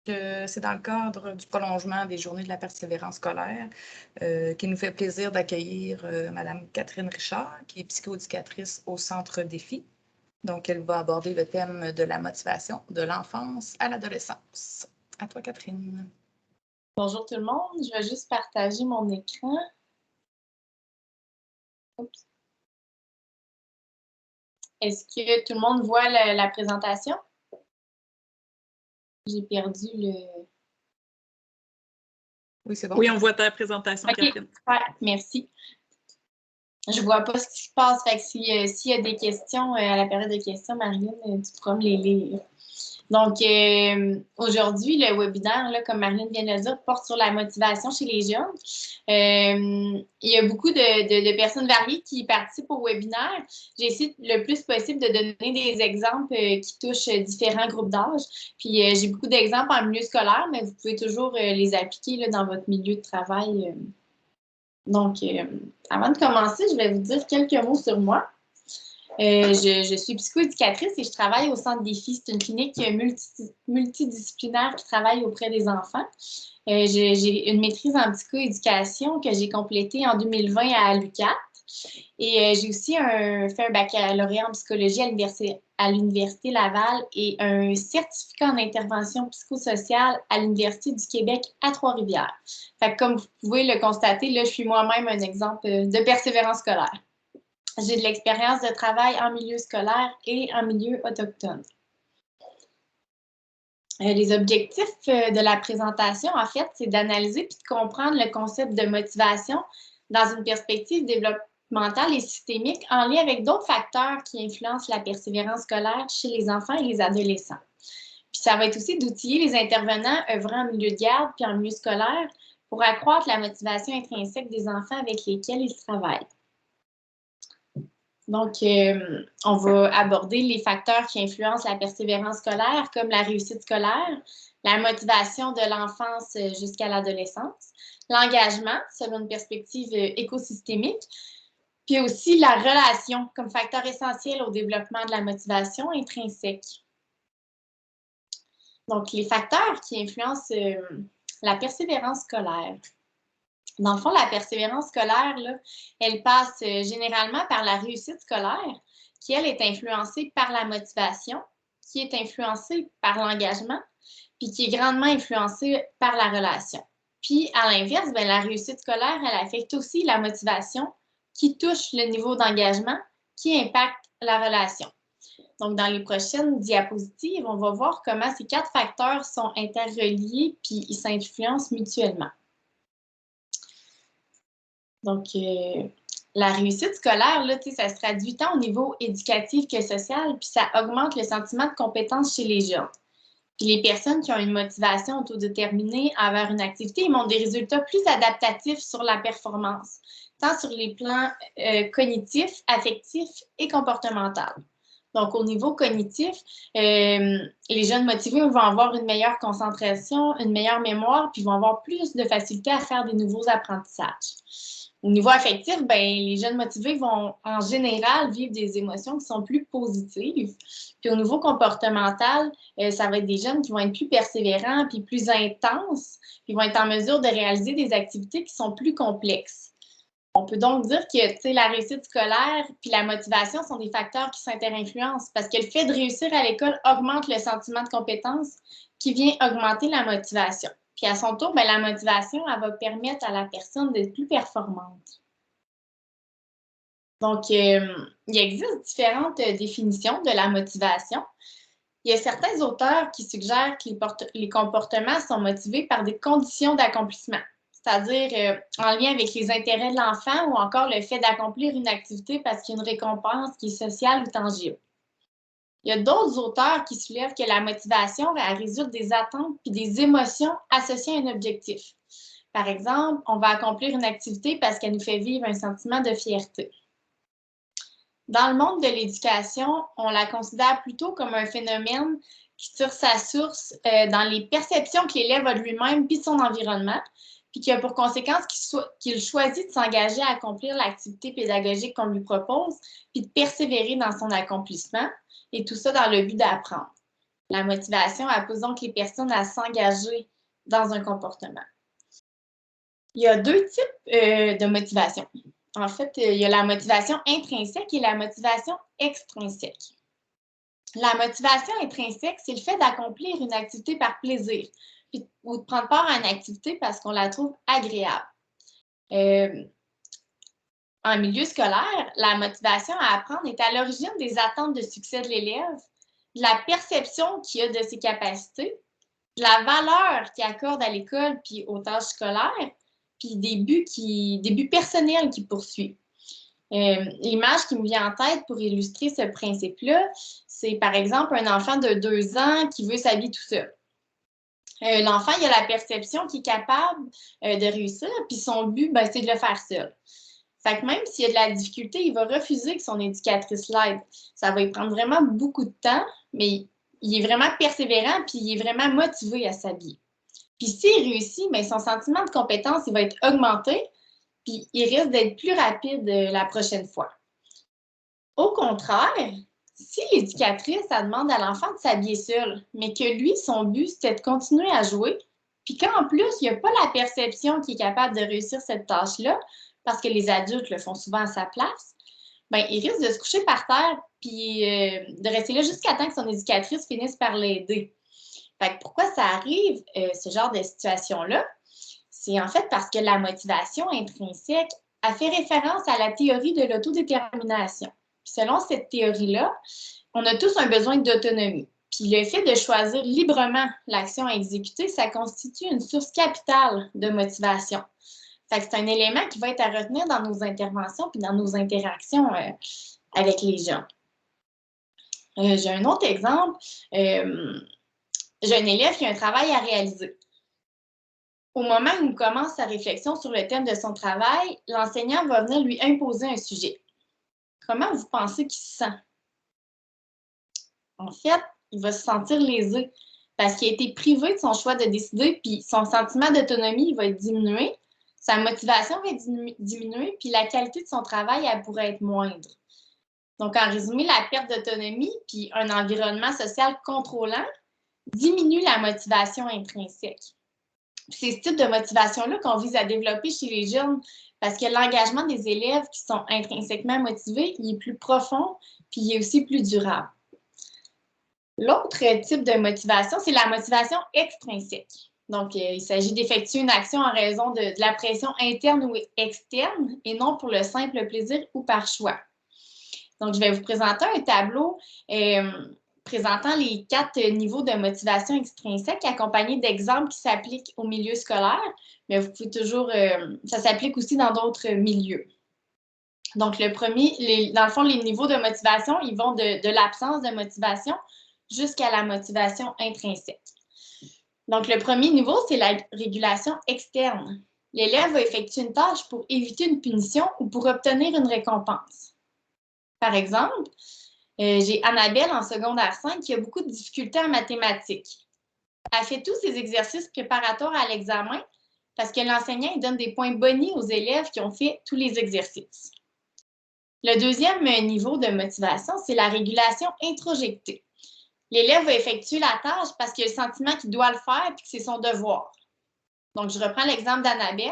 c'est dans le cadre du prolongement des Journées de la persévérance scolaire qui nous fait plaisir d'accueillir Mme Catherine Richard, qui est psychoéducatrice au Centre Défi. Donc, elle va aborder le thème de la motivation de l'enfance à l'adolescence. À toi, Catherine. Bonjour tout le monde. Je vais juste partager mon écran. Oups. Est-ce que tout le monde voit la présentation? J'ai perdu le... Oui, c'est bon. Oui, on voit ta présentation, Okay. Catherine. Ouais, merci. Je vois pas ce qui se passe. Fait que s'il y a des questions à la période de questions, Marlene, tu pourras me les lire. Donc, aujourd'hui, le webinaire, là, comme Marlene vient de le dire, porte sur la motivation chez les jeunes. Il y a beaucoup de personnes variées qui participent au webinaire. J'ai essayé le plus possible de donner des exemples qui touchent différents groupes d'âge. Puis, j'ai beaucoup d'exemples en milieu scolaire, mais vous pouvez toujours les appliquer là, dans votre milieu de travail. Donc, avant de commencer, je vais vous dire quelques mots sur moi. Je suis psychoéducatrice et je travaille au Centre Défi. C'est une clinique multidisciplinaire qui travaille auprès des enfants. J'ai une maîtrise en psychoéducation que j'ai complétée en 2020 à l'UQAT. Et j'ai aussi fait un baccalauréat en psychologie à l'Université Laval et un certificat en intervention psychosociale à l'Université du Québec à Trois-Rivières. Fait que comme vous pouvez le constater, là, je suis moi-même un exemple de persévérance scolaire. J'ai de l'expérience de travail en milieu scolaire et en milieu autochtone. Les objectifs de la présentation, en fait, c'est d'analyser puis de comprendre le concept de motivation dans une perspective développementale et systémique en lien avec d'autres facteurs qui influencent la persévérance scolaire chez les enfants et les adolescents. Puis ça va être aussi d'outiller les intervenants œuvrant en milieu de garde puis en milieu scolaire pour accroître la motivation intrinsèque des enfants avec lesquels ils travaillent. Donc, on va aborder les facteurs qui influencent la persévérance scolaire, comme la réussite scolaire, la motivation de l'enfance jusqu'à l'adolescence, l'engagement selon une perspective écosystémique, puis aussi la relation comme facteur essentiel au développement de la motivation intrinsèque. Donc, les facteurs qui influencent la persévérance scolaire. Dans le fond, la persévérance scolaire, là, elle passe généralement par la réussite scolaire, qui, elle, est influencée par la motivation, qui est influencée par l'engagement, puis qui est grandement influencée par la relation. Puis, à l'inverse, bien, la réussite scolaire, elle affecte aussi la motivation, qui touche le niveau d'engagement, qui impacte la relation. Donc, dans les prochaines diapositives, on va voir comment ces 4 facteurs sont interreliés puis ils s'influencent mutuellement. Donc, la réussite scolaire, là, ça se traduit tant au niveau éducatif que social, puis ça augmente le sentiment de compétence chez les jeunes. Puis les personnes qui ont une motivation autodéterminée envers une activité, ils montrent des résultats plus adaptatifs sur la performance, tant sur les plans cognitifs, affectifs et comportementaux. Donc, au niveau cognitif, les jeunes motivés vont avoir une meilleure concentration, une meilleure mémoire, puis vont avoir plus de facilité à faire des nouveaux apprentissages. Au niveau affectif, ben, les jeunes motivés vont en général vivre des émotions qui sont plus positives. Puis au niveau comportemental, ça va être des jeunes qui vont être plus persévérants puis plus intenses, puis vont être en mesure de réaliser des activités qui sont plus complexes. On peut donc dire que la réussite scolaire puis la motivation sont des facteurs qui s'interinfluencent parce que le fait de réussir à l'école augmente le sentiment de compétence qui vient augmenter la motivation. Puis à son tour, bien, la motivation, elle va permettre à la personne d'être plus performante. Donc, il existe différentes définitions de la motivation. Il y a certains auteurs qui suggèrent que les comportements sont motivés par des conditions d'accomplissement, c'est-à-dire en lien avec les intérêts de l'enfant ou encore le fait d'accomplir une activité parce qu'il y a une récompense qui est sociale ou tangible. Il y a d'autres auteurs qui soulèvent que la motivation résulte des attentes et des émotions associées à un objectif. Par exemple, on va accomplir une activité parce qu'elle nous fait vivre un sentiment de fierté. Dans le monde de l'éducation, on la considère plutôt comme un phénomène qui tire sa source dans les perceptions que l'élève a de lui-même puis de son environnement, puis qui a pour conséquence qu'il choisit de s'engager à accomplir l'activité pédagogique qu'on lui propose, puis de persévérer dans son accomplissement, et tout ça dans le but d'apprendre. La motivation, elle pousse donc les personnes à s'engager dans un comportement. Il y a deux types de motivation. En fait, il y a la motivation intrinsèque et la motivation extrinsèque. La motivation intrinsèque, c'est le fait d'accomplir une activité par plaisir ou de prendre part à une activité parce qu'on la trouve agréable. En milieu scolaire, la motivation à apprendre est à l'origine des attentes de succès de l'élève, de la perception qu'il a de ses capacités, de la valeur qu'il accorde à l'école puis aux tâches scolaires, puis des buts personnels qu'il poursuit. L'image qui me vient en tête pour illustrer ce principe-là, c'est par exemple un enfant de 2 ans qui veut s'habiller tout seul. L'enfant, il a la perception qu'il est capable de réussir, puis son but, ben, c'est de le faire seul. Fait que même s'il y a de la difficulté, il va refuser que son éducatrice l'aide. Ça va lui prendre vraiment beaucoup de temps, mais il est vraiment persévérant, puis il est vraiment motivé à s'habiller. Puis s'il réussit, bien, son sentiment de compétence, il va être augmenté, puis il risque d'être plus rapide la prochaine fois. Au contraire, si l'éducatrice, elle demande à l'enfant de s'habiller seul, mais que lui, son but, c'était de continuer à jouer, puis qu'en plus, il n'a pas la perception qu'il est capable de réussir cette tâche-là, parce que les adultes le font souvent à sa place, bien, il risque de se coucher par terre puis de rester là jusqu'à temps que son éducatrice finisse par l'aider. Fait que pourquoi ça arrive, ce genre de situation-là? C'est en fait parce que la motivation intrinsèque a fait référence à la théorie de l'autodétermination. Puis selon cette théorie-là, on a tous un besoin d'autonomie. Puis le fait de choisir librement l'action à exécuter, ça constitue une source capitale de motivation. Fait que c'est un élément qui va être à retenir dans nos interventions puis dans nos interactions avec les gens. J'ai un autre exemple. J'ai un élève qui a un travail à réaliser. Au moment où il commence sa réflexion sur le thème de son travail, l'enseignant va venir lui imposer un sujet. Comment vous pensez qu'il se sent? En fait, il va se sentir lésé parce qu'il a été privé de son choix de décider, puis son sentiment d'autonomie va être diminué. Sa motivation va diminuer, puis la qualité de son travail, elle pourrait être moindre. Donc, en résumé, la perte d'autonomie puis un environnement social contrôlant diminue la motivation intrinsèque. C'est ce type de motivation-là qu'on vise à développer chez les jeunes parce que l'engagement des élèves qui sont intrinsèquement motivés, il est plus profond puis il est aussi plus durable. L'autre type de motivation, c'est la motivation extrinsèque. Donc, il s'agit d'effectuer une action en raison de la pression interne ou externe et non pour le simple plaisir ou par choix. Donc, je vais vous présenter un tableau présentant les 4 niveaux de motivation extrinsèque accompagnés d'exemples qui s'appliquent au milieu scolaire, mais vous pouvez toujours, ça s'applique aussi dans d'autres milieux. Donc, le premier, dans le fond, les niveaux de motivation, ils vont de l'absence de motivation jusqu'à la motivation intrinsèque. Donc, le premier niveau, c'est la régulation externe. L'élève va effectuer une tâche pour éviter une punition ou pour obtenir une récompense. Par exemple, j'ai Annabelle en secondaire 5 qui a beaucoup de difficultés en mathématiques. Elle fait tous ses exercices préparatoires à l'examen parce que l'enseignant donne des points bonis aux élèves qui ont fait tous les exercices. Le deuxième niveau de motivation, c'est la régulation introjectée. L'élève va effectuer la tâche parce qu'il a le sentiment qu'il doit le faire et que c'est son devoir. Donc, je reprends l'exemple d'Annabelle.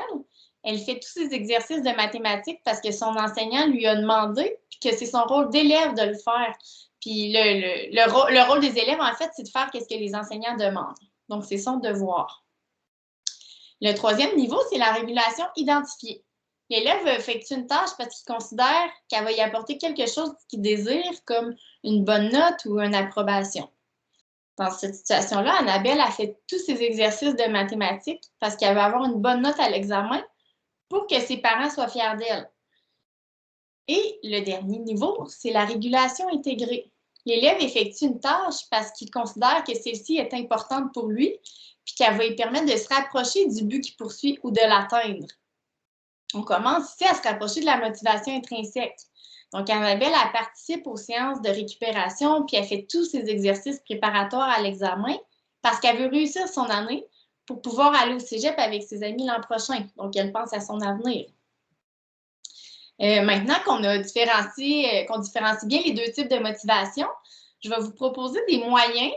Elle fait tous ses exercices de mathématiques parce que son enseignant lui a demandé puis que c'est son rôle d'élève de le faire. Puis le rôle des élèves, en fait, c'est de faire ce que les enseignants demandent. Donc, c'est son devoir. Le troisième niveau, c'est la régulation identifiée. L'élève va effectuer une tâche parce qu'il considère qu'elle va y apporter quelque chose qu'il désire, comme une bonne note ou une approbation. Dans cette situation-là, Annabelle a fait tous ses exercices de mathématiques parce qu'elle veut avoir une bonne note à l'examen pour que ses parents soient fiers d'elle. Et le dernier niveau, c'est la régulation intégrée. L'élève effectue une tâche parce qu'il considère que celle-ci est importante pour lui puis qu'elle va lui permettre de se rapprocher du but qu'il poursuit ou de l'atteindre. On commence ici à se rapprocher de la motivation intrinsèque. Donc, Annabelle, elle participe aux séances de récupération puis elle fait tous ses exercices préparatoires à l'examen parce qu'elle veut réussir son année pour pouvoir aller au cégep avec ses amis l'an prochain. Donc, elle pense à son avenir. Maintenant qu'on différencie bien les deux types de motivation, je vais vous proposer des moyens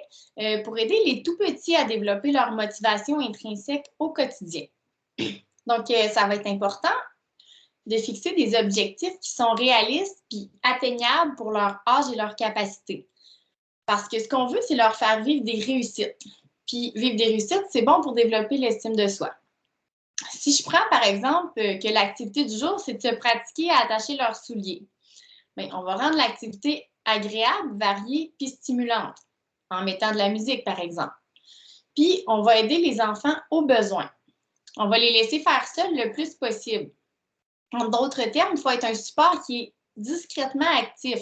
pour aider les tout-petits à développer leur motivation intrinsèque au quotidien. Donc, ça va être important de fixer des objectifs qui sont réalistes et atteignables pour leur âge et leur capacité. Parce que ce qu'on veut, c'est leur faire vivre des réussites. Puis, vivre des réussites, c'est bon pour développer l'estime de soi. Si je prends, par exemple, que l'activité du jour, c'est de se pratiquer à attacher leurs souliers, bien, on va rendre l'activité agréable, variée puis stimulante, en mettant de la musique, par exemple. Puis, on va aider les enfants aux besoins. On va les laisser faire seuls le plus possible. En d'autres termes, il faut être un support qui est discrètement actif.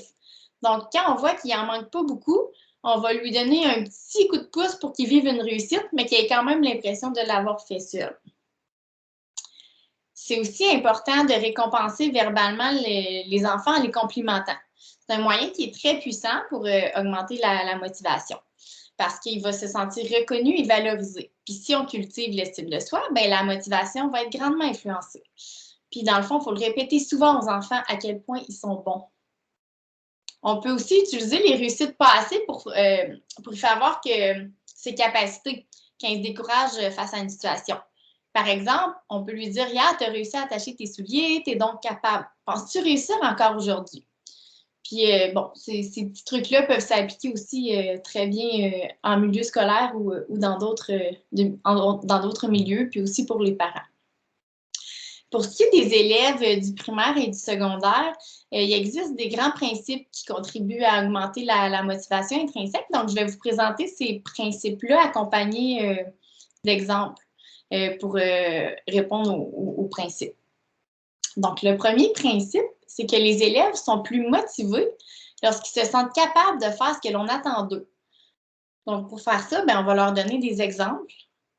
Donc, quand on voit qu'il n'en manque pas beaucoup, on va lui donner un petit coup de pouce pour qu'il vive une réussite, mais qu'il ait quand même l'impression de l'avoir fait seul. C'est aussi important de récompenser verbalement les enfants en les complimentant. C'est un moyen qui est très puissant pour augmenter la motivation parce qu'il va se sentir reconnu et valorisé. Puis si on cultive l'estime de soi, bien, la motivation va être grandement influencée. Puis dans le fond, il faut le répéter souvent aux enfants à quel point ils sont bons. On peut aussi utiliser les réussites passées pour y faire voir que ses capacités quand il se décourage face à une situation. Par exemple, on peut lui dire « Hier, tu as réussi à attacher tes souliers, tu es donc capable. Penses-tu réussir encore aujourd'hui? » Puis, bon, ces petits trucs-là peuvent s'appliquer aussi très bien en milieu scolaire ou dans d'autres milieux, puis aussi pour les parents. Pour ce qui est des élèves du primaire et du secondaire, il existe des grands principes qui contribuent à augmenter la motivation intrinsèque. Donc, je vais vous présenter ces principes-là accompagnés d'exemples pour répondre aux principes. Donc, le premier principe, c'est que les élèves sont plus motivés lorsqu'ils se sentent capables de faire ce que l'on attend d'eux. Donc, pour faire ça, bien, on va leur donner des exemples.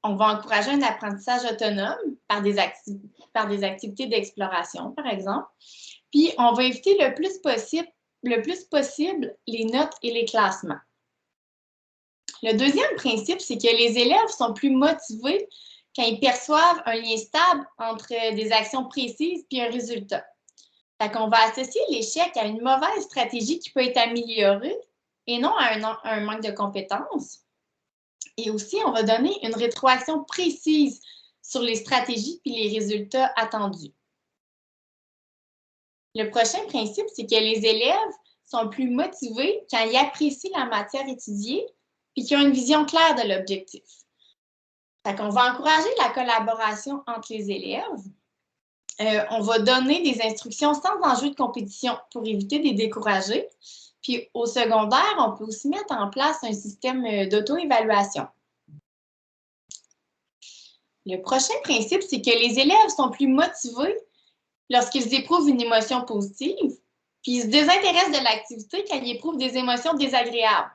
On va encourager un apprentissage autonome par des activités d'exploration, par exemple. Puis, on va éviter le plus possible les notes et les classements. Le deuxième principe, c'est que les élèves sont plus motivés quand ils perçoivent un lien stable entre des actions précises et un résultat. Fait qu'on va associer l'échec à une mauvaise stratégie qui peut être améliorée et non à un manque de compétences. Et aussi, on va donner une rétroaction précise sur les stratégies et les résultats attendus. Le prochain principe, c'est que les élèves sont plus motivés quand ils apprécient la matière étudiée et qu'ils ont une vision claire de l'objectif. Fait qu'on va encourager la collaboration entre les élèves. On va donner des instructions sans enjeu de compétition pour éviter de les décourager. Puis au secondaire, on peut aussi mettre en place un système d'auto-évaluation. Le prochain principe, c'est que les élèves sont plus motivés lorsqu'ils éprouvent une émotion positive, puis ils se désintéressent de l'activité quand ils éprouvent des émotions désagréables.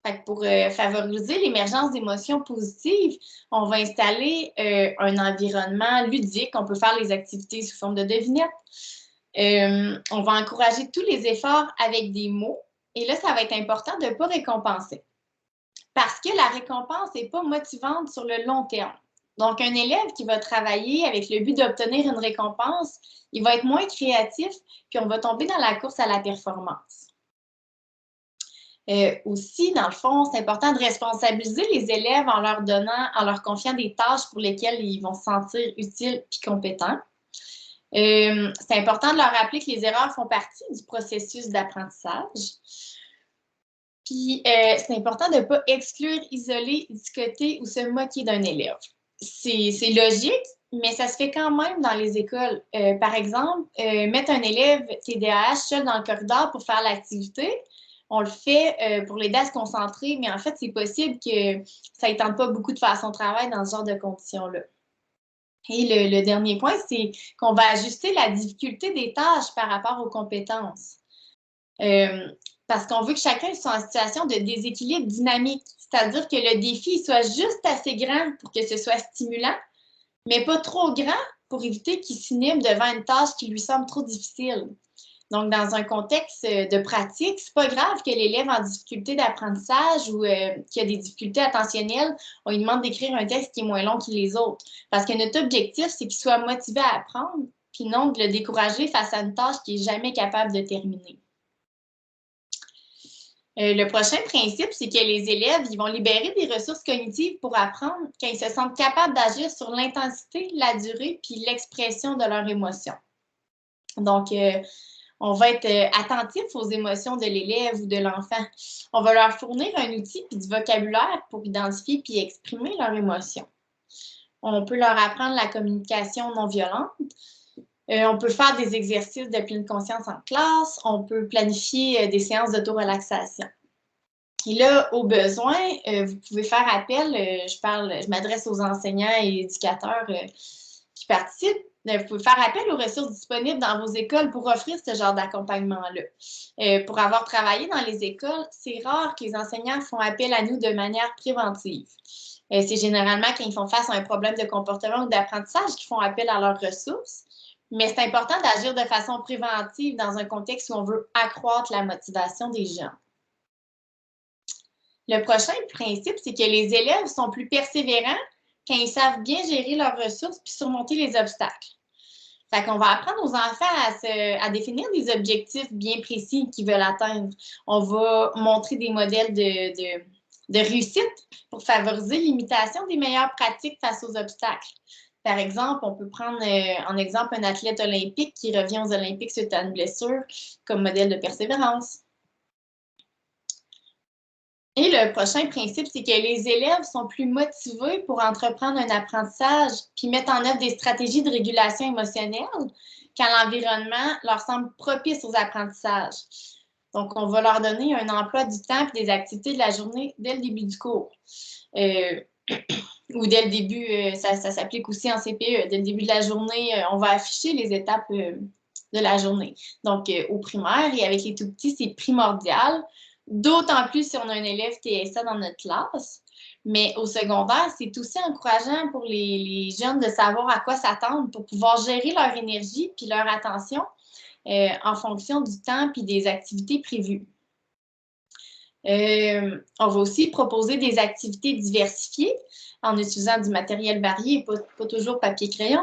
Fait que pour favoriser l'émergence d'émotions positives, on va installer un environnement ludique. On peut faire les activités sous forme de devinettes. On va encourager tous les efforts avec des mots. Et là, ça va être important de ne pas récompenser. Parce que la récompense n'est pas motivante sur le long terme. Donc, un élève qui va travailler avec le but d'obtenir une récompense, il va être moins créatif, puis on va tomber dans la course à la performance. Aussi, dans le fond, c'est important de responsabiliser les élèves en leur confiant des tâches pour lesquelles ils vont se sentir utiles et compétents. C'est important de leur rappeler que les erreurs font partie du processus d'apprentissage. Puis, c'est important de ne pas exclure, isoler, discuter ou se moquer d'un élève. C'est logique, mais ça se fait quand même dans les écoles. Par exemple, mettre un élève TDAH seul dans le corridor pour faire l'activité, on le fait pour l'aider à se concentrer, mais en fait, c'est possible que ça ne tente pas beaucoup de faire son travail dans ce genre de conditions-là. Et le dernier point, c'est qu'on va ajuster la difficulté des tâches par rapport aux compétences. Parce qu'on veut que chacun soit en situation de déséquilibre dynamique, c'est-à-dire que le défi soit juste assez grand pour que ce soit stimulant, mais pas trop grand pour éviter qu'il s'inhibe devant une tâche qui lui semble trop difficile. Donc, dans un contexte de pratique, c'est pas grave que l'élève en difficulté d'apprentissage ou qui a des difficultés attentionnelles, on lui demande d'écrire un texte qui est moins long que les autres. Parce que notre objectif, c'est qu'il soit motivé à apprendre, puis non de le décourager face à une tâche qu'il n'est jamais capable de terminer. Le prochain principe, c'est que les élèves ils vont libérer des ressources cognitives pour apprendre quand ils se sentent capables d'agir sur l'intensité, la durée puis l'expression de leurs émotions. Donc, on va être attentif aux émotions de l'élève ou de l'enfant. On va leur fournir un outil puis du vocabulaire pour identifier puis exprimer leurs émotions. On peut leur apprendre la communication non violente. On peut faire des exercices de pleine conscience en classe. On peut planifier des séances d'autorelaxation. Et là, au besoin, vous pouvez faire appel, je m'adresse aux enseignants et éducateurs qui participent. Vous pouvez faire appel aux ressources disponibles dans vos écoles pour offrir ce genre d'accompagnement-là. Pour avoir travaillé dans les écoles, c'est rare que les enseignants font appel à nous de manière préventive. C'est généralement quand ils font face à un problème de comportement ou d'apprentissage qu'ils font appel à leurs ressources. Mais c'est important d'agir de façon préventive dans un contexte où on veut accroître la motivation des gens. Le prochain principe, c'est que les élèves sont plus persévérants quand ils savent bien gérer leurs ressources puis surmonter les obstacles. Fait qu'on va apprendre aux enfants à définir des objectifs bien précis qu'ils veulent atteindre. On va montrer des modèles de réussite pour favoriser l'imitation des meilleures pratiques face aux obstacles. Par exemple, on peut prendre en exemple un athlète olympique qui revient aux Olympiques suite à une blessure comme modèle de persévérance. Et le prochain principe, c'est que les élèves sont plus motivés pour entreprendre un apprentissage puis mettre en œuvre des stratégies de régulation émotionnelle quand l'environnement leur semble propice aux apprentissages. Donc, on va leur donner un emploi du temps et des activités de la journée dès le début du cours. Ou dès le début, ça s'applique aussi en CPE. Dès le début de la journée, on va afficher les étapes de la journée. Donc, au primaire et avec les tout-petits, c'est primordial. D'autant plus si on a un élève TSA dans notre classe. Mais au secondaire, c'est aussi encourageant pour les jeunes de savoir à quoi s'attendre pour pouvoir gérer leur énergie puis leur attention en fonction du temps puis des activités prévues. On va aussi proposer des activités diversifiées en utilisant du matériel varié et pas toujours papier-crayon.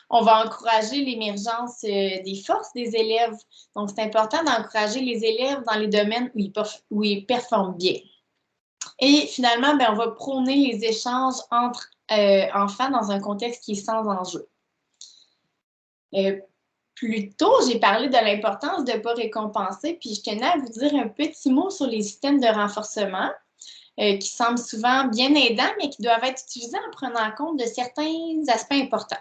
On va encourager l'émergence des forces des élèves. Donc, c'est important d'encourager les élèves dans les domaines où ils performent bien. Et finalement, on va prôner les échanges entre enfants dans un contexte qui est sans enjeu. Plus tôt, j'ai parlé de l'importance de ne pas récompenser, puis je tenais à vous dire un petit mot sur les systèmes de renforcement qui semblent souvent bien aidants, mais qui doivent être utilisés en prenant en compte de certains aspects importants.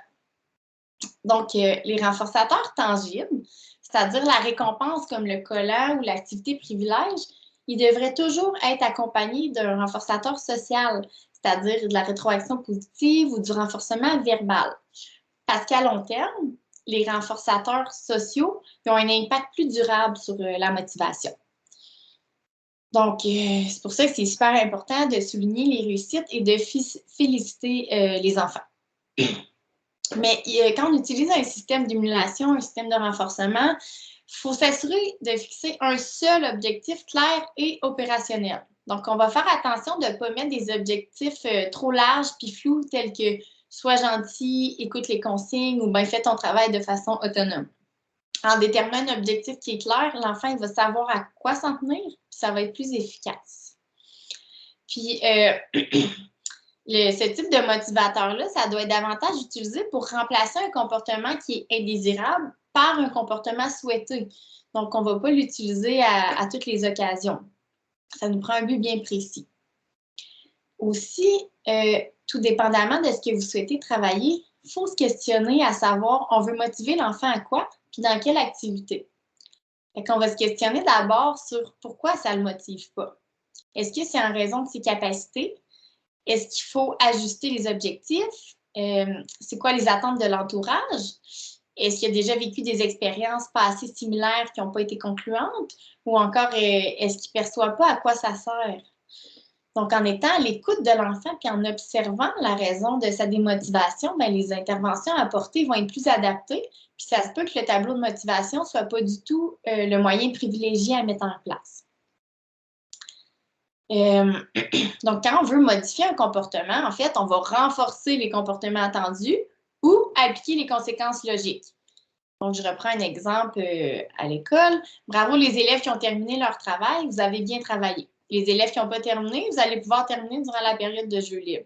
Donc, les renforçateurs tangibles, c'est-à-dire la récompense comme le collant ou l'activité privilège, ils devraient toujours être accompagnés d'un renforçateur social, c'est-à-dire de la rétroaction positive ou du renforcement verbal. Parce qu'à long terme, les renforçateurs sociaux ont un impact plus durable sur la motivation. Donc, c'est pour ça que c'est super important de souligner les réussites et de féliciter les enfants. Mais quand on utilise un système d'émulation, un système de renforcement, il faut s'assurer de fixer un seul objectif clair et opérationnel. Donc, on va faire attention de ne pas mettre des objectifs trop larges puis flous tels que sois gentil, écoute les consignes ou bien fais ton travail de façon autonome. En déterminant un objectif qui est clair, l'enfant il va savoir à quoi s'en tenir, puis ça va être plus efficace. Puis, ce type de motivateur-là, ça doit être davantage utilisé pour remplacer un comportement qui est indésirable par un comportement souhaité. Donc, on ne va pas l'utiliser à toutes les occasions. Ça nous prend un but bien précis. Aussi, tout dépendamment de ce que vous souhaitez travailler, il faut se questionner à savoir, on veut motiver l'enfant à quoi, puis dans quelle activité. Fait qu'on va se questionner d'abord sur pourquoi ça ne le motive pas. Est-ce que c'est en raison de ses capacités? Est-ce qu'il faut ajuster les objectifs? C'est quoi les attentes de l'entourage? Est-ce qu'il a déjà vécu des expériences passées similaires qui n'ont pas été concluantes? Ou encore, est-ce qu'il ne perçoit pas à quoi ça sert? Donc, en étant à l'écoute de l'enfant puis en observant la raison de sa démotivation, les interventions apportées vont être plus adaptées. Puis ça se peut que le tableau de motivation ne soit pas du tout le moyen privilégié à mettre en place. Donc, quand on veut modifier un comportement, en fait, on va renforcer les comportements attendus ou appliquer les conséquences logiques. Donc, je reprends un exemple à l'école. Bravo les élèves qui ont terminé leur travail, vous avez bien travaillé. Les élèves qui n'ont pas terminé, vous allez pouvoir terminer durant la période de jeu libre.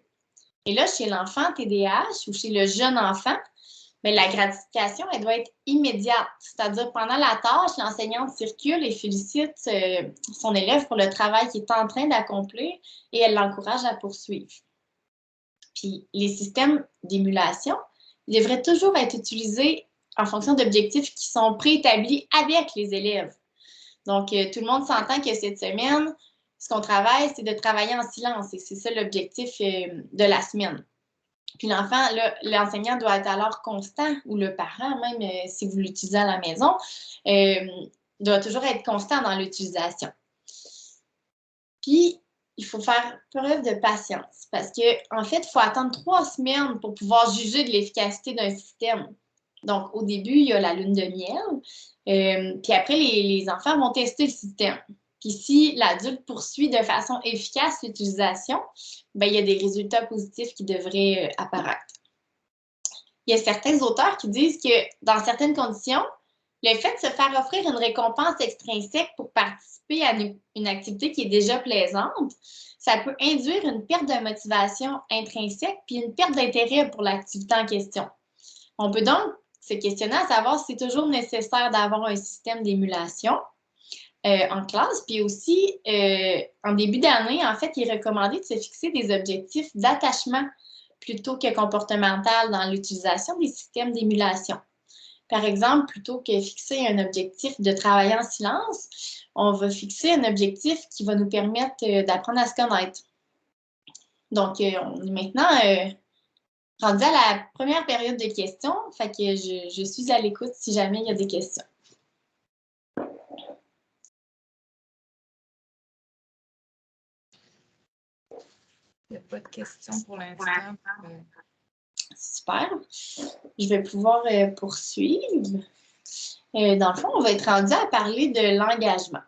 Et là, chez l'enfant TDAH ou chez le jeune enfant, bien, la gratification, elle doit être immédiate. C'est-à-dire, pendant la tâche, l'enseignante circule et félicite son élève pour le travail qu'il est en train d'accomplir et elle l'encourage à poursuivre. Puis, les systèmes d'émulation devraient toujours être utilisés en fonction d'objectifs qui sont préétablis avec les élèves. Donc, tout le monde s'entend que cette semaine, ce qu'on travaille, c'est de travailler en silence et c'est ça l'objectif de la semaine. Puis l'enfant, l'enseignant doit être alors constant, ou le parent, même si vous l'utilisez à la maison, doit toujours être constant dans l'utilisation. Puis, il faut faire preuve de patience parce qu'en fait, il faut attendre 3 semaines pour pouvoir juger de l'efficacité d'un système. Donc, au début, il y a la lune de miel, puis après, les enfants vont tester le système. Puis si l'adulte poursuit de façon efficace l'utilisation, bien, il y a des résultats positifs qui devraient apparaître. Il y a certains auteurs qui disent que dans certaines conditions, le fait de se faire offrir une récompense extrinsèque pour participer à une activité qui est déjà plaisante, ça peut induire une perte de motivation intrinsèque puis une perte d'intérêt pour l'activité en question. On peut donc se questionner à savoir si c'est toujours nécessaire d'avoir un système d'émulation en classe. Puis aussi, en début d'année, en fait, il est recommandé de se fixer des objectifs d'attachement plutôt que comportemental dans l'utilisation des systèmes d'émulation. Par exemple, plutôt que fixer un objectif de travailler en silence, on va fixer un objectif qui va nous permettre d'apprendre à se connaître. Donc, on est maintenant rendu à la première période de questions, fait que je suis à l'écoute si jamais il y a des questions. Il n'y a pas de questions pour l'instant. Super. Je vais pouvoir poursuivre. Dans le fond, on va être rendu à parler de l'engagement.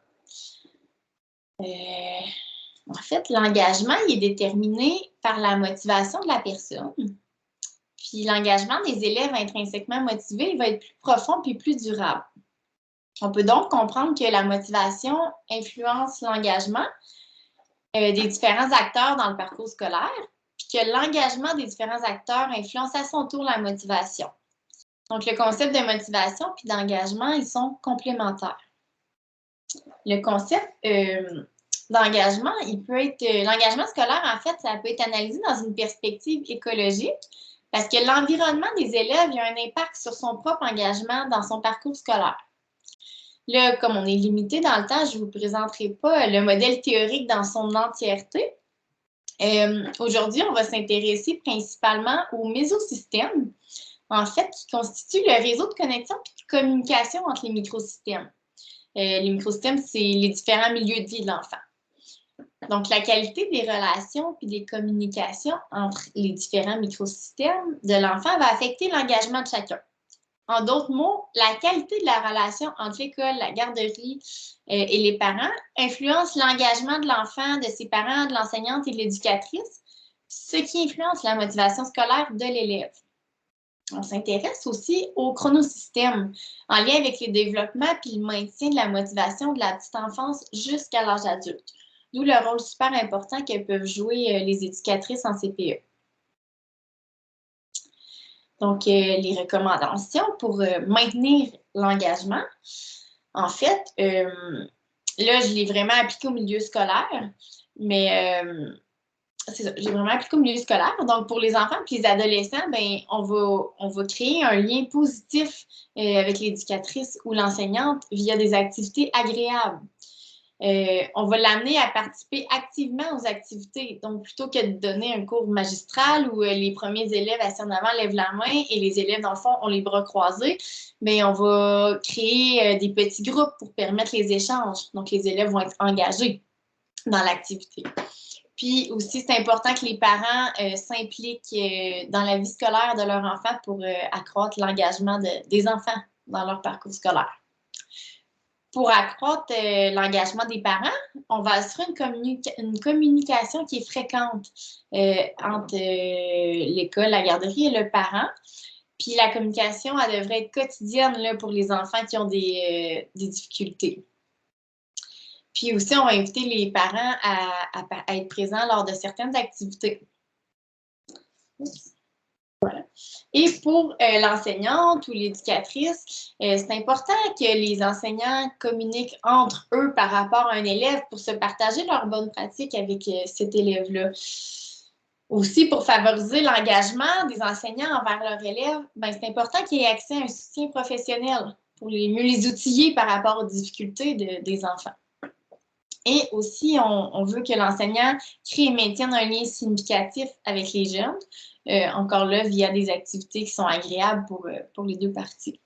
En fait, l'engagement, il est déterminé par la motivation de la personne. Puis l'engagement des élèves intrinsèquement motivés, il va être plus profond puis plus durable. On peut donc comprendre que la motivation influence l'engagement des différents acteurs dans le parcours scolaire, puis que l'engagement des différents acteurs influence à son tour la motivation. Donc, le concept de motivation puis d'engagement, ils sont complémentaires. Le concept d'engagement, l'engagement scolaire, en fait, ça peut être analysé dans une perspective écologique parce que l'environnement des élèves, il y a un impact sur son propre engagement dans son parcours scolaire. Là, comme on est limité dans le temps, je ne vous présenterai pas le modèle théorique dans son entièreté. Aujourd'hui, on va s'intéresser principalement au mésosystème, en fait, qui constitue le réseau de connexion et de communication entre les microsystèmes. Les microsystèmes, c'est les différents milieux de vie de l'enfant. Donc, la qualité des relations et des communications entre les différents microsystèmes de l'enfant va affecter l'engagement de chacun. En d'autres mots, la qualité de la relation entre l'école, la garderie et les parents influence l'engagement de l'enfant, de ses parents, de l'enseignante et de l'éducatrice, ce qui influence la motivation scolaire de l'élève. On s'intéresse aussi au chronosystème en lien avec le développement puis le maintien de la motivation de la petite enfance jusqu'à l'âge adulte, d'où le rôle super important que peuvent jouer les éducatrices en CPE. Donc, les recommandations pour maintenir l'engagement, en fait, là, je l'ai vraiment appliqué au milieu scolaire, mais c'est ça, j'ai vraiment appliqué au milieu scolaire. Donc, pour les enfants et les adolescents, ben, on va créer un lien positif avec l'éducatrice ou l'enseignante via des activités agréables. On va l'amener à participer activement aux activités. Donc, plutôt que de donner un cours magistral où les premiers élèves assis en avant lèvent la main et les élèves, dans le fond, ont les bras croisés, bien, on va créer des petits groupes pour permettre les échanges. Donc, les élèves vont être engagés dans l'activité. Puis aussi, c'est important que les parents s'impliquent dans la vie scolaire de leur enfant pour accroître l'engagement des enfants dans leur parcours scolaire. Pour accroître l'engagement des parents, on va assurer une communication qui est fréquente entre l'école, la garderie et le parent. Puis la communication, elle devrait être quotidienne là, pour les enfants qui ont des difficultés. Puis aussi, on va inviter les parents à être présents lors de certaines activités. Voilà. Et pour l'enseignante ou l'éducatrice, c'est important que les enseignants communiquent entre eux par rapport à un élève pour se partager leurs bonnes pratiques avec cet élève-là. Aussi, pour favoriser l'engagement des enseignants envers leurs élèves, ben, c'est important qu'ils aient accès à un soutien professionnel pour mieux les outiller par rapport aux difficultés des enfants. Et aussi, on veut que l'enseignant crée et maintienne un lien significatif avec les jeunes, encore là, via des activités qui sont agréables pour les deux parties.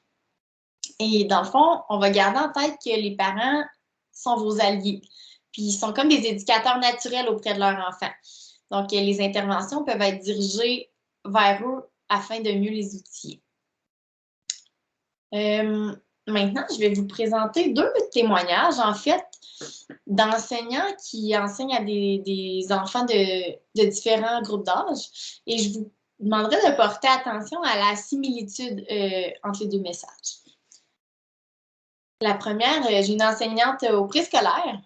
Et dans le fond, on va garder en tête que les parents sont vos alliés, puis ils sont comme des éducateurs naturels auprès de leurs enfants. Donc, les interventions peuvent être dirigées vers eux afin de mieux les outiller. Maintenant, je vais vous présenter 2 témoignages, en fait, d'enseignants qui enseignent à des enfants de différents groupes d'âge. Et je vous demanderai de porter attention à la similitude entre les 2 messages. La première, j'ai une enseignante au préscolaire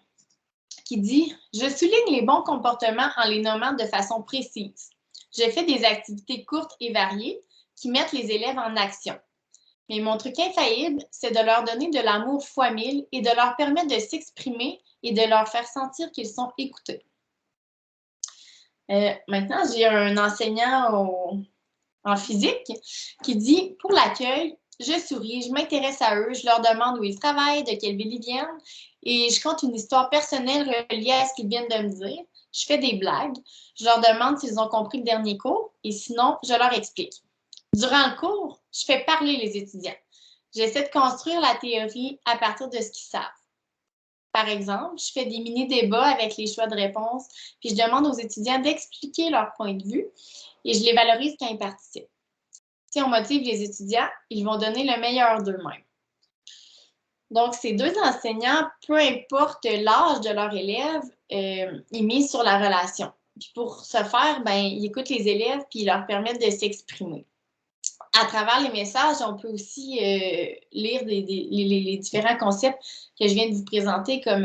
qui dit « Je souligne les bons comportements en les nommant de façon précise. Je fais des activités courtes et variées qui mettent les élèves en action. Mais mon truc infaillible, c'est de leur donner de l'amour fois 1000 et de leur permettre de s'exprimer et de leur faire sentir qu'ils sont écoutés. » Maintenant, j'ai un enseignant en physique qui dit « Pour l'accueil, je souris, je m'intéresse à eux, je leur demande où ils travaillent, de quelle ville ils viennent et je compte une histoire personnelle reliée à ce qu'ils viennent de me dire. Je fais des blagues, je leur demande s'ils ont compris le dernier cours et sinon, je leur explique. Durant le cours, je fais parler les étudiants. J'essaie de construire la théorie à partir de ce qu'ils savent. Par exemple, je fais des mini-débats avec les choix de réponse, puis je demande aux étudiants d'expliquer leur point de vue et je les valorise quand ils participent. Si on motive les étudiants, ils vont donner le meilleur d'eux-mêmes. Donc, ces 2 enseignants, peu importe l'âge de leur élève, ils misent sur la relation. Puis pour ce faire, ben, ils écoutent les élèves puis ils leur permettent de s'exprimer. À travers les messages, on peut aussi lire les différents concepts que je viens de vous présenter, comme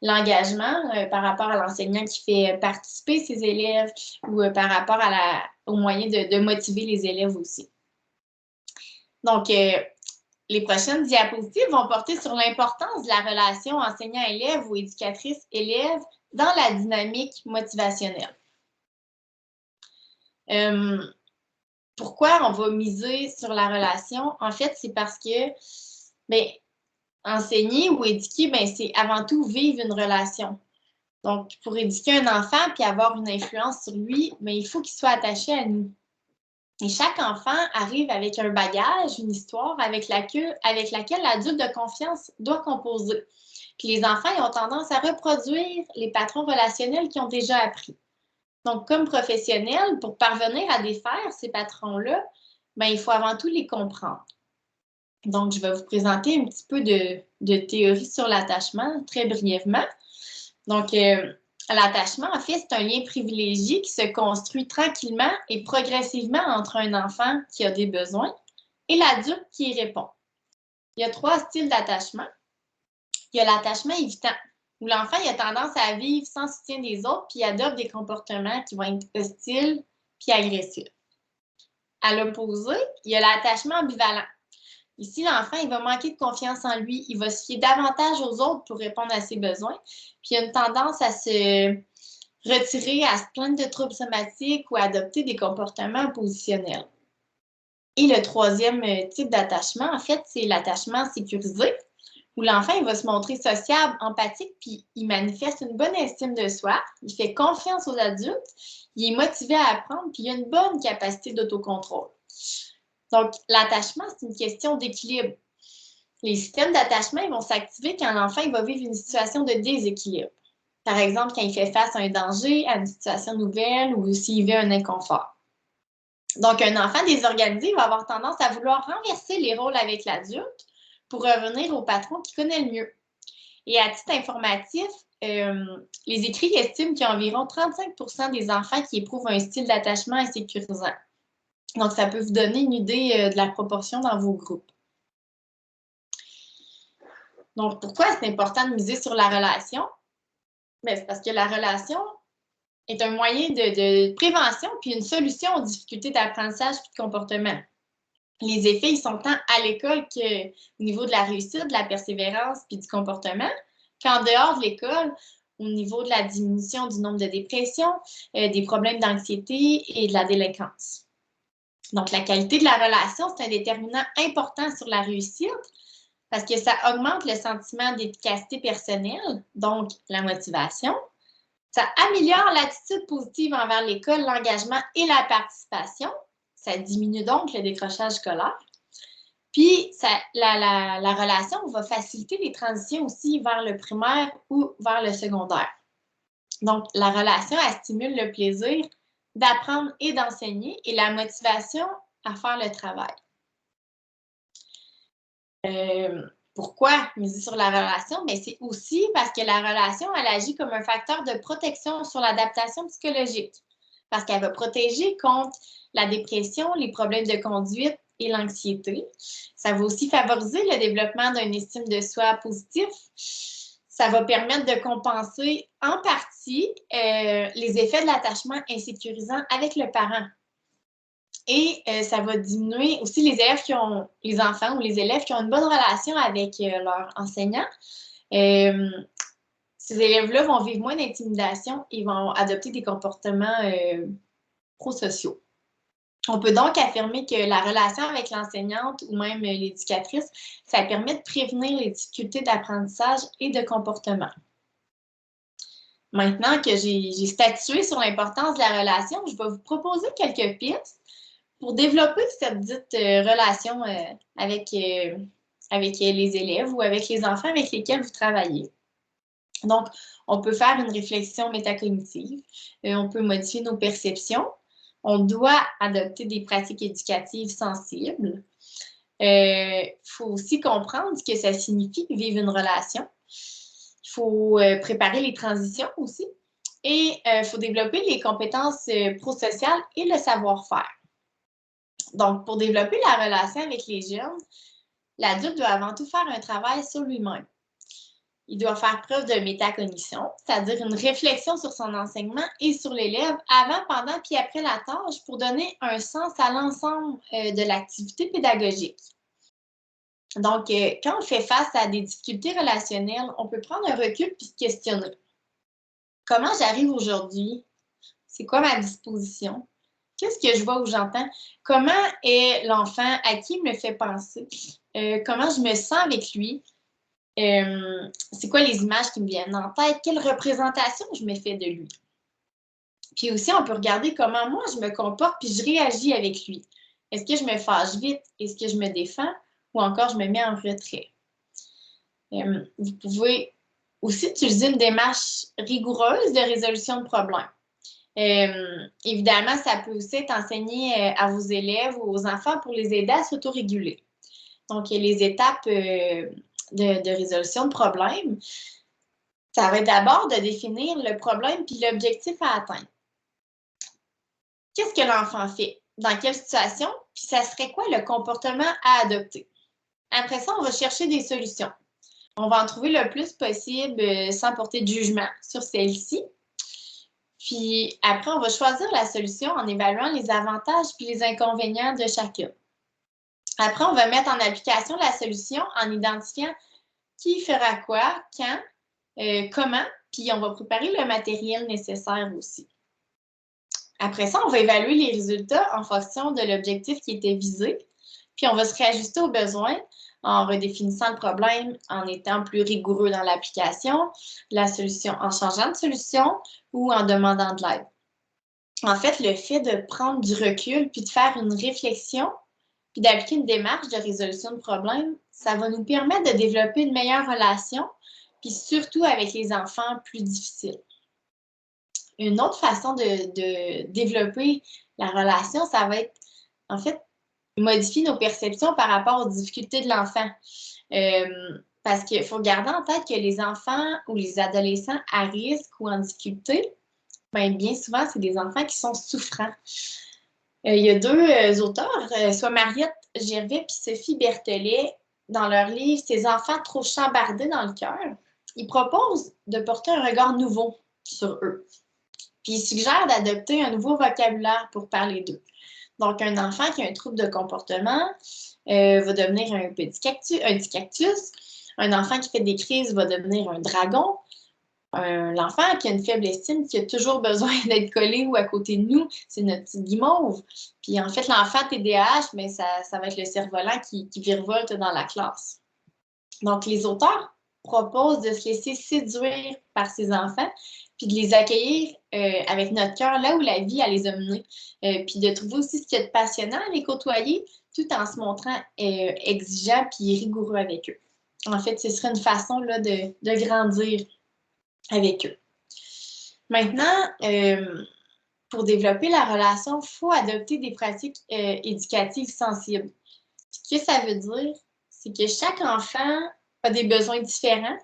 l'engagement par rapport à l'enseignant qui fait participer ses élèves ou par rapport au moyen de motiver les élèves aussi. Donc, les prochaines diapositives vont porter sur l'importance de la relation enseignant-élève ou éducatrice-élève dans la dynamique motivationnelle. Pourquoi on va miser sur la relation? En fait, c'est parce que enseigner ou éduquer, c'est avant tout vivre une relation. Donc, pour éduquer un enfant puis avoir une influence sur lui, il faut qu'il soit attaché à nous. Et chaque enfant arrive avec un bagage, une histoire avec laquelle l'adulte de confiance doit composer. Puis les enfants, ils ont tendance à reproduire les patrons relationnels qu'ils ont déjà appris. Donc, comme professionnel, pour parvenir à défaire ces patrons-là, il faut avant tout les comprendre. Donc, je vais vous présenter un petit peu de théorie sur l'attachement, très brièvement. Donc, l'attachement, en fait, c'est un lien privilégié qui se construit tranquillement et progressivement entre un enfant qui a des besoins et l'adulte qui y répond. Il y a 3 styles d'attachement. Il y a l'attachement évitant, où l'enfant a tendance à vivre sans soutien des autres puis adopte des comportements qui vont être hostiles puis agressifs. À l'opposé, il y a l'attachement ambivalent. Ici, l'enfant, il va manquer de confiance en lui, il va se fier davantage aux autres pour répondre à ses besoins, puis il a une tendance à se retirer, à se plaindre de troubles somatiques ou à adopter des comportements positionnels. Et le 3e type d'attachement, en fait, c'est l'attachement sécurisé, où l'enfant, il va se montrer sociable, empathique, puis il manifeste une bonne estime de soi, il fait confiance aux adultes, il est motivé à apprendre, puis il a une bonne capacité d'autocontrôle. Donc, l'attachement, c'est une question d'équilibre. Les systèmes d'attachement ils vont s'activer quand l'enfant il va vivre une situation de déséquilibre. Par exemple, quand il fait face à un danger, à une situation nouvelle ou s'il vit un inconfort. Donc, un enfant désorganisé va avoir tendance à vouloir renverser les rôles avec l'adulte pour revenir au patron qui connaît le mieux. Et à titre informatif, les écrits estiment qu'il y a environ 35% des enfants qui éprouvent un style d'attachement insécurisant. Donc, ça peut vous donner une idée de la proportion dans vos groupes. Donc, pourquoi c'est important de miser sur la relation? Bien, c'est parce que la relation est un moyen de prévention puis une solution aux difficultés d'apprentissage et de comportement. Les effets, ils sont tant à l'école qu'au niveau de la réussite, de la persévérance puis du comportement, qu'en dehors de l'école, au niveau de la diminution du nombre de dépressions, des problèmes d'anxiété et de la délinquance. Donc, la qualité de la relation, c'est un déterminant important sur la réussite parce que ça augmente le sentiment d'efficacité personnelle, donc la motivation. Ça améliore l'attitude positive envers l'école, l'engagement et la participation. Ça diminue donc le décrochage scolaire. Puis, la relation va faciliter les transitions aussi vers le primaire ou vers le secondaire. Donc, la relation, elle stimule le plaisir d'apprendre et d'enseigner et la motivation à faire le travail. Pourquoi miser sur la relation? Bien, c'est aussi parce que la relation, elle agit comme un facteur de protection sur l'adaptation psychologique. Parce qu'elle va protéger contre la dépression, les problèmes de conduite et l'anxiété. Ça va aussi favoriser le développement d'une estime de soi positif. Ça va permettre de compenser en partie les effets de l'attachement insécurisant avec le parent. Et ça va diminuer aussi les enfants ou les élèves qui ont une bonne relation avec leur enseignant. Ces élèves-là vont vivre moins d'intimidation et vont adopter des comportements prosociaux. On peut donc affirmer que la relation avec l'enseignante ou même l'éducatrice, ça permet de prévenir les difficultés d'apprentissage et de comportement. Maintenant que j'ai statué sur l'importance de la relation, je vais vous proposer quelques pistes pour développer cette dite relation avec les élèves ou avec les enfants avec lesquels vous travaillez. Donc, on peut faire une réflexion métacognitive, on peut modifier nos perceptions, on doit adopter des pratiques éducatives sensibles. Il faut aussi comprendre ce que ça signifie vivre une relation. Il faut préparer les transitions aussi. Et il faut développer les compétences prosociales et le savoir-faire. Donc, pour développer la relation avec les jeunes, l'adulte doit avant tout faire un travail sur lui-même. Il doit faire preuve de métacognition, c'est-à-dire une réflexion sur son enseignement et sur l'élève avant, pendant puis après la tâche pour donner un sens à l'ensemble de l'activité pédagogique. Donc, quand on fait face à des difficultés relationnelles, on peut prendre un recul puis se questionner. Comment j'arrive aujourd'hui? C'est quoi ma disposition? Qu'est-ce que je vois ou j'entends? Comment est l'enfant? À qui il me fait penser? Comment je me sens avec lui? C'est quoi les images qui me viennent en tête? Quelle représentation je me fais de lui? Puis aussi, on peut regarder comment moi je me comporte puis je réagis avec lui. Est-ce que je me fâche vite? Est-ce que je me défends? Ou encore je me mets en retrait? Vous pouvez aussi utiliser une démarche rigoureuse de résolution de problèmes. Évidemment, ça peut aussi être enseigné à vos élèves ou aux enfants pour les aider à s'autoréguler. Donc, les étapes de résolution de problèmes, ça va être d'abord de définir le problème puis l'objectif à atteindre. Qu'est-ce que l'enfant fait? Dans quelle situation? Puis ça serait quoi le comportement à adopter? Après ça, on va chercher des solutions. On va en trouver le plus possible sans porter de jugement sur celle-ci. Puis après, on va choisir la solution en évaluant les avantages puis les inconvénients de chacun. Après, on va mettre en application la solution en identifiant qui fera quoi, quand, comment, puis on va préparer le matériel nécessaire aussi. Après ça, on va évaluer les résultats en fonction de l'objectif qui était visé, puis on va se réajuster aux besoins en redéfinissant le problème, en étant plus rigoureux dans l'application, la solution, en changeant de solution ou en demandant de l'aide. En fait, le fait de prendre du recul puis de faire une réflexion puis d'appliquer une démarche de résolution de problème, ça va nous permettre de développer une meilleure relation, puis surtout avec les enfants plus difficiles. Une autre façon de développer la relation, ça va être, en fait, modifier nos perceptions par rapport aux difficultés de l'enfant. Parce qu'il faut garder en tête que les enfants ou les adolescents à risque ou en difficulté, bien souvent, c'est des enfants qui sont souffrants. Il y a deux auteurs, soit Mariette Gervais et Sophie Berthollet, dans leur livre « Ces enfants trop chambardés dans le cœur », ils proposent de porter un regard nouveau sur eux. Puis ils suggèrent d'adopter un nouveau vocabulaire pour parler d'eux. Donc, un enfant qui a un trouble de comportement va devenir un petit cactus. Un enfant qui fait des crises va devenir un dragon. L'enfant qui a une faible estime, qui a toujours besoin d'être collé ou à côté de nous, c'est notre petite guimauve. Puis en fait, l'enfant TDAH, mais ça va être le cerf-volant qui virevolte dans la classe. Donc, les auteurs proposent de se laisser séduire par ces enfants, puis de les accueillir avec notre cœur là où la vie a les a menés. Puis de trouver aussi ce qu'il y a de passionnant à les côtoyer, tout en se montrant exigeant puis rigoureux avec eux. En fait, ce serait une façon là, de grandir avec eux. Maintenant, pour développer la relation, il faut adopter des pratiques éducatives sensibles. Ce que ça veut dire, c'est que chaque enfant a des besoins différents,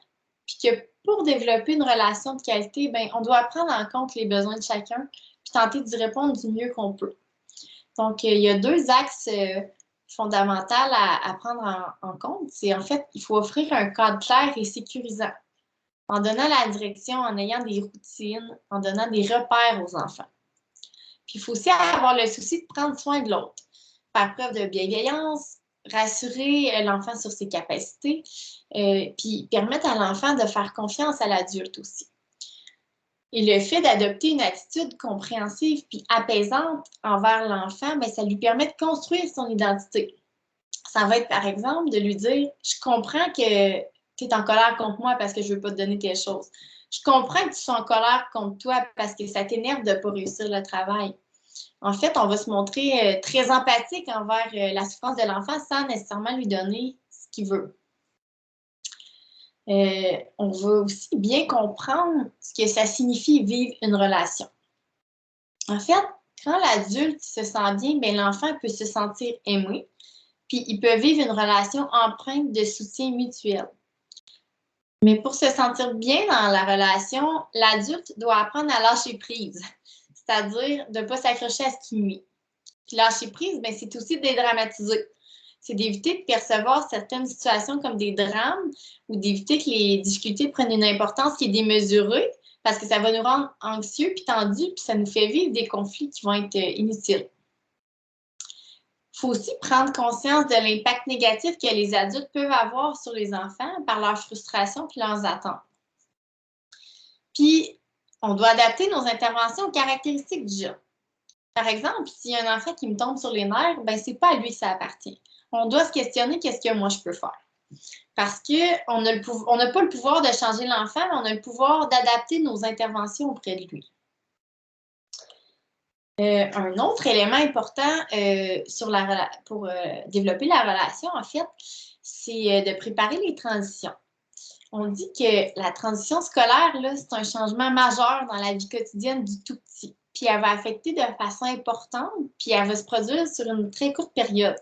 puis que pour développer une relation de qualité, ben, on doit prendre en compte les besoins de chacun, puis tenter d'y répondre du mieux qu'on peut. Donc, il y a deux axes fondamentaux à prendre en compte. C'est en fait, il faut offrir un cadre clair et sécurisant, en donnant la direction, en ayant des routines, en donnant des repères aux enfants. Puis, il faut aussi avoir le souci de prendre soin de l'autre, faire preuve de bienveillance, rassurer l'enfant sur ses capacités, puis permettre à l'enfant de faire confiance à l'adulte aussi. Et le fait d'adopter une attitude compréhensive puis apaisante envers l'enfant, bien, ça lui permet de construire son identité. Ça va être, par exemple, de lui dire « Je comprends que tu es en colère contre moi parce que je ne veux pas te donner quelque chose. Je comprends que tu sois en colère contre toi parce que ça t'énerve de ne pas réussir le travail. » En fait, on va se montrer très empathique envers la souffrance de l'enfant sans nécessairement lui donner ce qu'il veut. On va aussi bien comprendre ce que ça signifie vivre une relation. En fait, quand l'adulte se sent bien, bien, l'enfant peut se sentir aimé, puis il peut vivre une relation empreinte de soutien mutuel. Mais pour se sentir bien dans la relation, l'adulte doit apprendre à lâcher prise, c'est-à-dire de ne pas s'accrocher à ce qui nuit. Puis lâcher prise, bien, c'est aussi dédramatiser. C'est d'éviter de percevoir certaines situations comme des drames ou d'éviter que les difficultés prennent une importance qui est démesurée parce que ça va nous rendre anxieux puis tendus puis ça nous fait vivre des conflits qui vont être inutiles. Il faut aussi prendre conscience de l'impact négatif que les adultes peuvent avoir sur les enfants par leur frustration puis leurs attentes. Puis, on doit adapter nos interventions aux caractéristiques du jeune. Par exemple, s'il y a un enfant qui me tombe sur les nerfs, ben c'est pas à lui que ça appartient. On doit se questionner qu'est-ce que moi je peux faire. Parce qu'on n'a pas le pouvoir de changer l'enfant, mais on a le pouvoir d'adapter nos interventions auprès de lui. Un autre élément important pour développer la relation, en fait, c'est de préparer les transitions. On dit que la transition scolaire, là, c'est un changement majeur dans la vie quotidienne du tout petit. Puis elle va affecter de façon importante, puis elle va se produire sur une très courte période.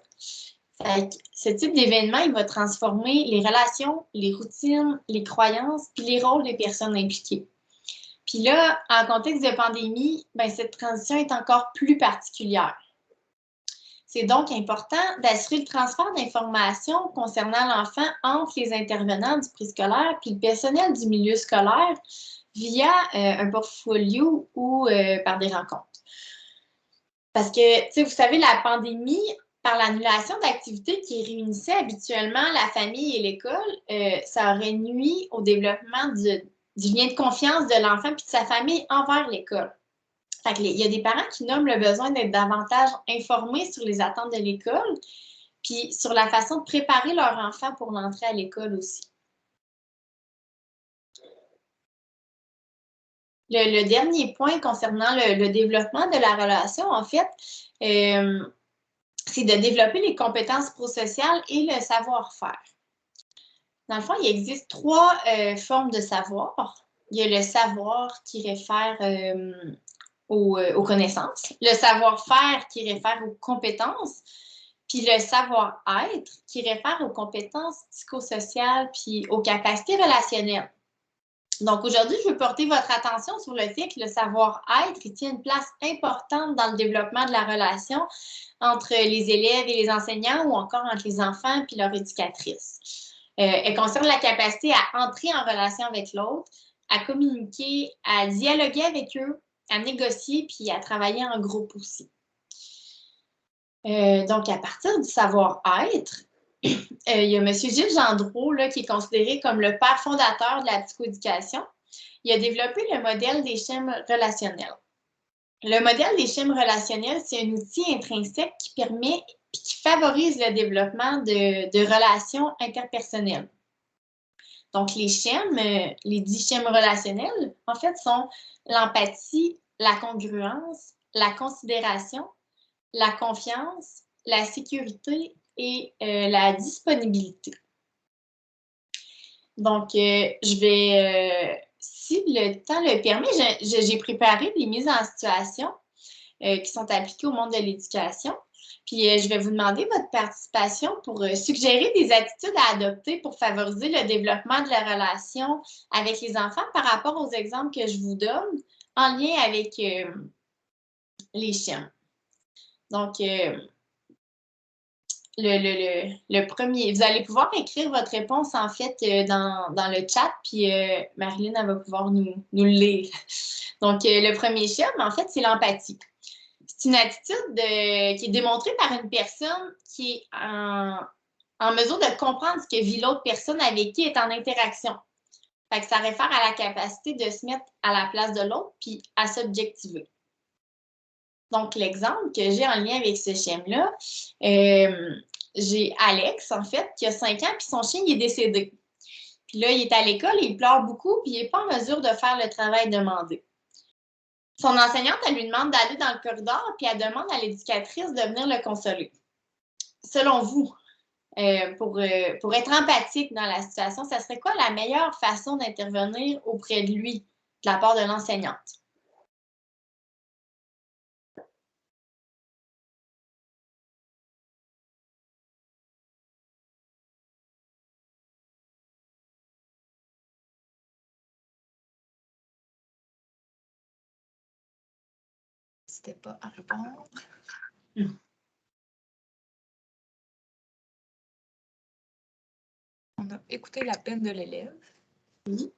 Ce type d'événement, il va transformer les relations, les routines, les croyances, puis les rôles des personnes impliquées. Puis là, en contexte de pandémie, bien, cette transition est encore plus particulière. C'est donc important d'assurer le transfert d'informations concernant l'enfant entre les intervenants du préscolaire puis le personnel du milieu scolaire via un portfolio ou par des rencontres. Parce que, tu sais, vous savez, la pandémie, par l'annulation d'activités qui réunissaient habituellement la famille et l'école, ça aurait nui au développement du lien de confiance de l'enfant puis de sa famille envers l'école. Fait que il y a des parents qui nomment le besoin d'être davantage informés sur les attentes de l'école, puis sur la façon de préparer leur enfant pour l'entrée à l'école aussi. Le dernier point concernant le développement de la relation, en fait, c'est de développer les compétences prosociales et le savoir-faire. Dans le fond, il existe trois formes de savoir. Il y a le savoir qui réfère aux connaissances, le savoir-faire qui réfère aux compétences, puis le savoir-être qui réfère aux compétences psychosociales puis aux capacités relationnelles. Donc, aujourd'hui, je veux porter votre attention sur le fait que le savoir-être tient une place importante dans le développement de la relation entre les élèves et les enseignants ou encore entre les enfants et leur éducatrice. Elle concerne la capacité à entrer en relation avec l'autre, à communiquer, à dialoguer avec eux, à négocier puis à travailler en groupe aussi. Donc, à partir du savoir-être, il y a M. Gilles Gendreau, là, qui est considéré comme le père fondateur de la psychoéducation. Il a développé le modèle des schèmes relationnels. Le modèle des schèmes relationnels, c'est un outil intrinsèque qui permet et qui favorise le développement de relations interpersonnelles. Donc, les schèmes, les 10 schèmes relationnels, en fait, sont l'empathie, la congruence, la considération, la confiance, la sécurité et la disponibilité. Donc, je vais, si le temps le permet, j'ai préparé des mises en situation qui sont appliquées au monde de l'éducation. Puis, je vais vous demander votre participation pour suggérer des attitudes à adopter pour favoriser le développement de la relation avec les enfants par rapport aux exemples que je vous donne en lien avec les schèmes. Donc, le premier, vous allez pouvoir écrire votre réponse en fait dans le chat, puis Marilyn, elle va pouvoir nous le lire. Donc, le premier schème, en fait, c'est l'empathie. C'est une attitude qui est démontrée par une personne qui est en mesure de comprendre ce que vit l'autre personne avec qui elle est en interaction. Fait que ça réfère à la capacité de se mettre à la place de l'autre puis à s'objectiver. Donc, l'exemple que j'ai en lien avec ce schème-là, j'ai Alex, en fait, qui a 5 ans, puis son chien il est décédé. Puis là, il est à l'école, il pleure beaucoup, puis il n'est pas en mesure de faire le travail demandé. Son enseignante, elle lui demande d'aller dans le corridor, puis elle demande à l'éducatrice de venir le consoler. Selon vous, pour être empathique dans la situation, ça serait quoi la meilleure façon d'intervenir auprès de lui de la part de l'enseignante? N'hésitez pas à répondre. On a écouté la peine de l'élève. Oui.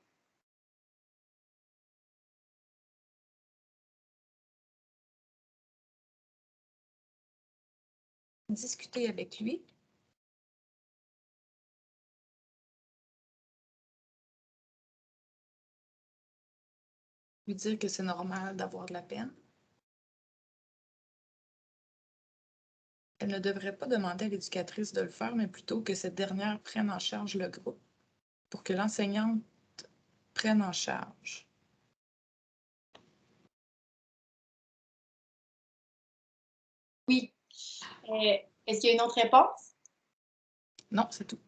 Discuter avec lui. Lui dire que c'est normal d'avoir de la peine. Elle ne devrait pas demander à l'éducatrice de le faire, mais plutôt que cette dernière prenne en charge le groupe pour que l'enseignante prenne en charge. Oui. Est-ce qu'il y a une autre réponse? Non, c'est tout.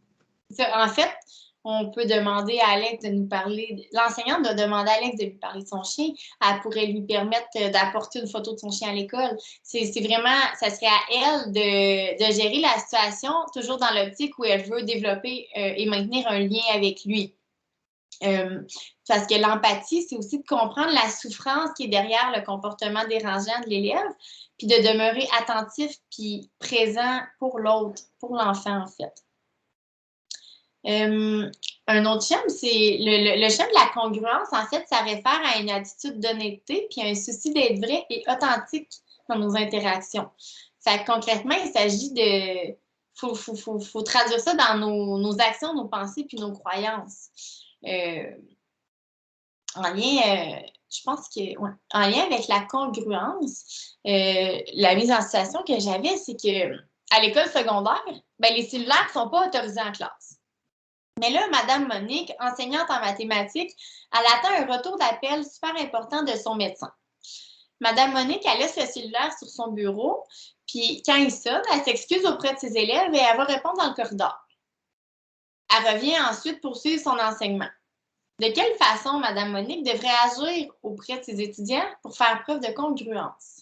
En fait, on peut demander à Alex de nous parler, l'enseignante doit demander à Alex de lui parler de son chien. Elle pourrait lui permettre d'apporter une photo de son chien à l'école. C'est vraiment, ça serait à elle de gérer la situation, toujours dans l'optique où elle veut développer et maintenir un lien avec lui. Parce que l'empathie, c'est aussi de comprendre la souffrance qui est derrière le comportement dérangeant de l'élève, puis de demeurer attentif puis présent pour l'autre, pour l'enfant, en fait. Un autre schème, c'est le schème de la congruence. En fait, ça réfère à une attitude d'honnêteté puis à un souci d'être vrai et authentique dans nos interactions. Fait que, concrètement, il s'agit de... Faut traduire ça dans nos actions, nos pensées puis nos croyances. En lien, je pense que, ouais, en lien avec la congruence, la mise en situation que j'avais, c'est que à l'école secondaire, ben, les cellulaires ne sont pas autorisés en classe. Mais là, Madame Monique, enseignante en mathématiques, elle attend un retour d'appel super important de son médecin. Madame Monique, elle laisse le cellulaire sur son bureau, puis quand il sonne, elle s'excuse auprès de ses élèves et elle va répondre dans le corridor. Elle revient ensuite poursuivre son enseignement. De quelle façon Madame Monique devrait agir auprès de ses étudiants pour faire preuve de congruence?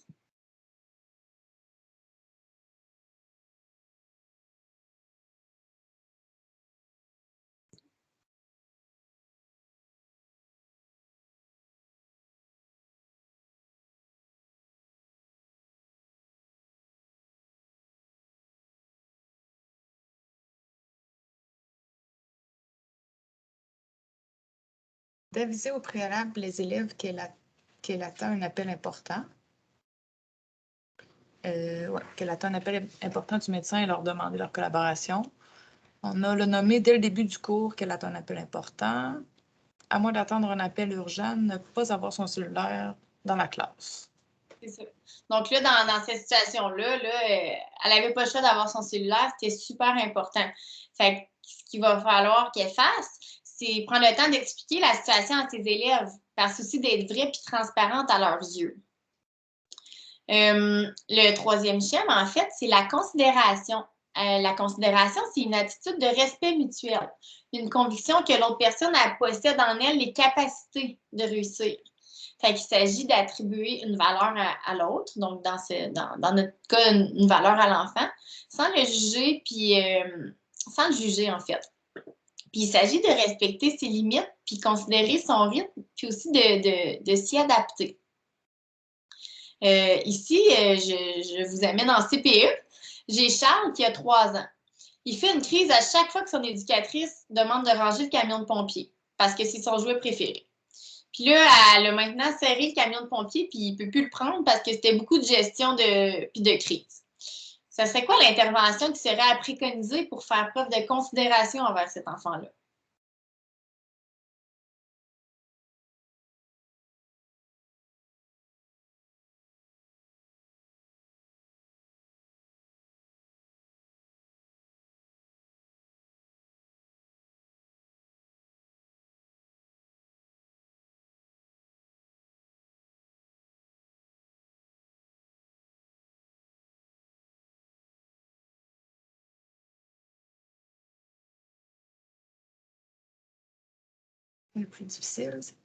D'aviser au préalable les élèves qu'elle attend un appel important. Qu'elle attend un appel important du médecin et leur demander leur collaboration. On a le nommé dès le début du cours qu'elle attend un appel important. À moins d'attendre un appel urgent, ne pas avoir son cellulaire dans la classe. C'est ça. Donc là, dans cette situation-là, elle n'avait pas le choix d'avoir son cellulaire. C'était super important. Fait que ce qu'il va falloir qu'elle fasse, c'est prendre le temps d'expliquer la situation à ses élèves par souci d'être vraie et transparente à leurs yeux. Le troisième schéma, en fait, c'est la considération. La considération, c'est une attitude de respect mutuel, une conviction que l'autre personne possède en elle les capacités de réussir. Fait qu'il s'agit d'attribuer une valeur à l'autre, donc dans notre cas, une valeur à l'enfant, sans le juger, puis sans le juger, en fait. Puis il s'agit de respecter ses limites, puis considérer son rythme, puis aussi de s'y adapter. Ici, je vous amène en CPE. J'ai Charles qui a 3 ans. Il fait une crise à chaque fois que son éducatrice demande de ranger le camion de pompier parce que c'est son jouet préféré. Puis là, elle a maintenant serré le camion de pompier puis il ne peut plus le prendre parce que c'était beaucoup de gestion puis de crise. Ça serait quoi l'intervention qui serait à préconiser pour faire preuve de considération envers cet enfant-là? Le plus difficile, c'est...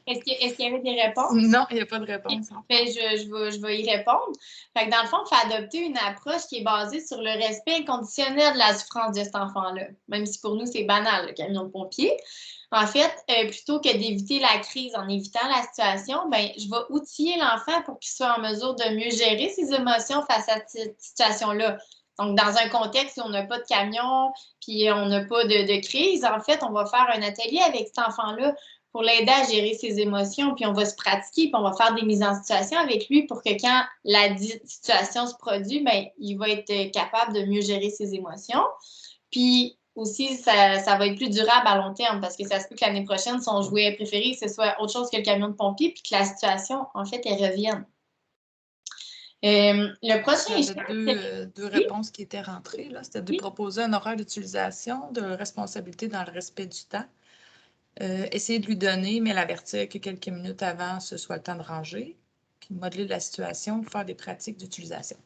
Est-ce qu'il y avait des réponses? Non, il n'y a pas de réponse. Ben, je vais y répondre. Fait que dans le fond, il faut adopter une approche qui est basée sur le respect inconditionnel de la souffrance de cet enfant-là. Même si pour nous, c'est banal, le camion de pompier. En fait, plutôt que d'éviter la crise en évitant la situation, ben, je vais outiller l'enfant pour qu'il soit en mesure de mieux gérer ses émotions face à cette situation-là. Donc, dans un contexte où on n'a pas de camion, puis on n'a pas de crise, en fait, on va faire un atelier avec cet enfant-là pour l'aider à gérer ses émotions, puis on va se pratiquer, puis on va faire des mises en situation avec lui pour que quand la dite situation se produit, ben, il va être capable de mieux gérer ses émotions. Puis aussi, ça va être plus durable à long terme parce que ça se peut que l'année prochaine, son jouet préféré, ce soit autre chose que le camion de pompier, puis que la situation, en fait, elle revienne. Le prochain Il y avait deux réponses qui étaient rentrées. C'était de proposer un horaire d'utilisation, de responsabilité dans le respect du temps. Essayer de lui donner, mais l'avertir que quelques minutes avant, ce soit le temps de ranger. Puis modeler la situation, faire des pratiques d'utilisation.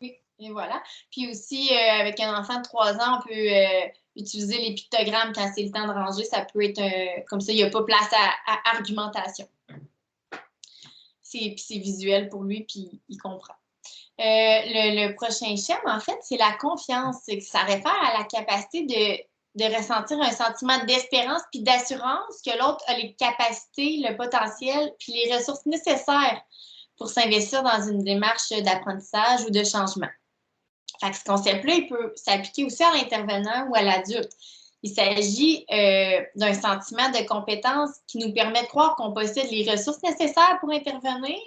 Oui, et voilà. Puis aussi, avec un enfant de 3 ans, on peut utiliser les pictogrammes quand c'est le temps de ranger. Ça peut être comme ça, il n'y a pas place à argumentation. C'est visuel pour lui, puis il comprend. Le prochain schéma, en fait, c'est la confiance. Ça réfère à la capacité de ressentir un sentiment d'espérance puis d'assurance que l'autre a les capacités, le potentiel puis les ressources nécessaires pour s'investir dans une démarche d'apprentissage ou de changement. Fait que ce concept-là, il peut s'appliquer aussi à l'intervenant ou à l'adulte. Il s'agit d'un sentiment de compétence qui nous permet de croire qu'on possède les ressources nécessaires pour intervenir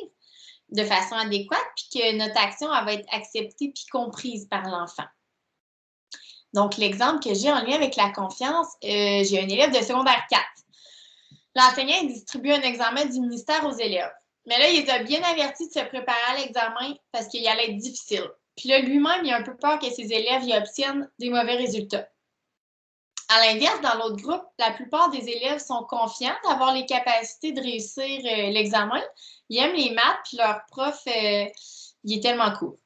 de façon adéquate, puis que notre action elle va être acceptée puis comprise par l'enfant. Donc, l'exemple que j'ai en lien avec la confiance, j'ai un élève de secondaire 4. L'enseignant distribue un examen du ministère aux élèves. Mais là, il les a bien avertis de se préparer à l'examen parce qu'il allait être difficile. Puis là, lui-même, il a un peu peur que ses élèves y obtiennent des mauvais résultats. À l'inverse, dans l'autre groupe, la plupart des élèves sont confiants d'avoir les capacités de réussir l'examen. Ils aiment les maths, puis leur prof, il est tellement cool.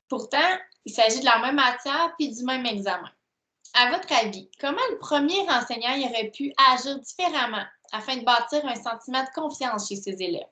Pourtant, il s'agit de la même matière puis du même examen. À votre avis, comment le premier enseignant aurait pu agir différemment afin de bâtir un sentiment de confiance chez ses élèves?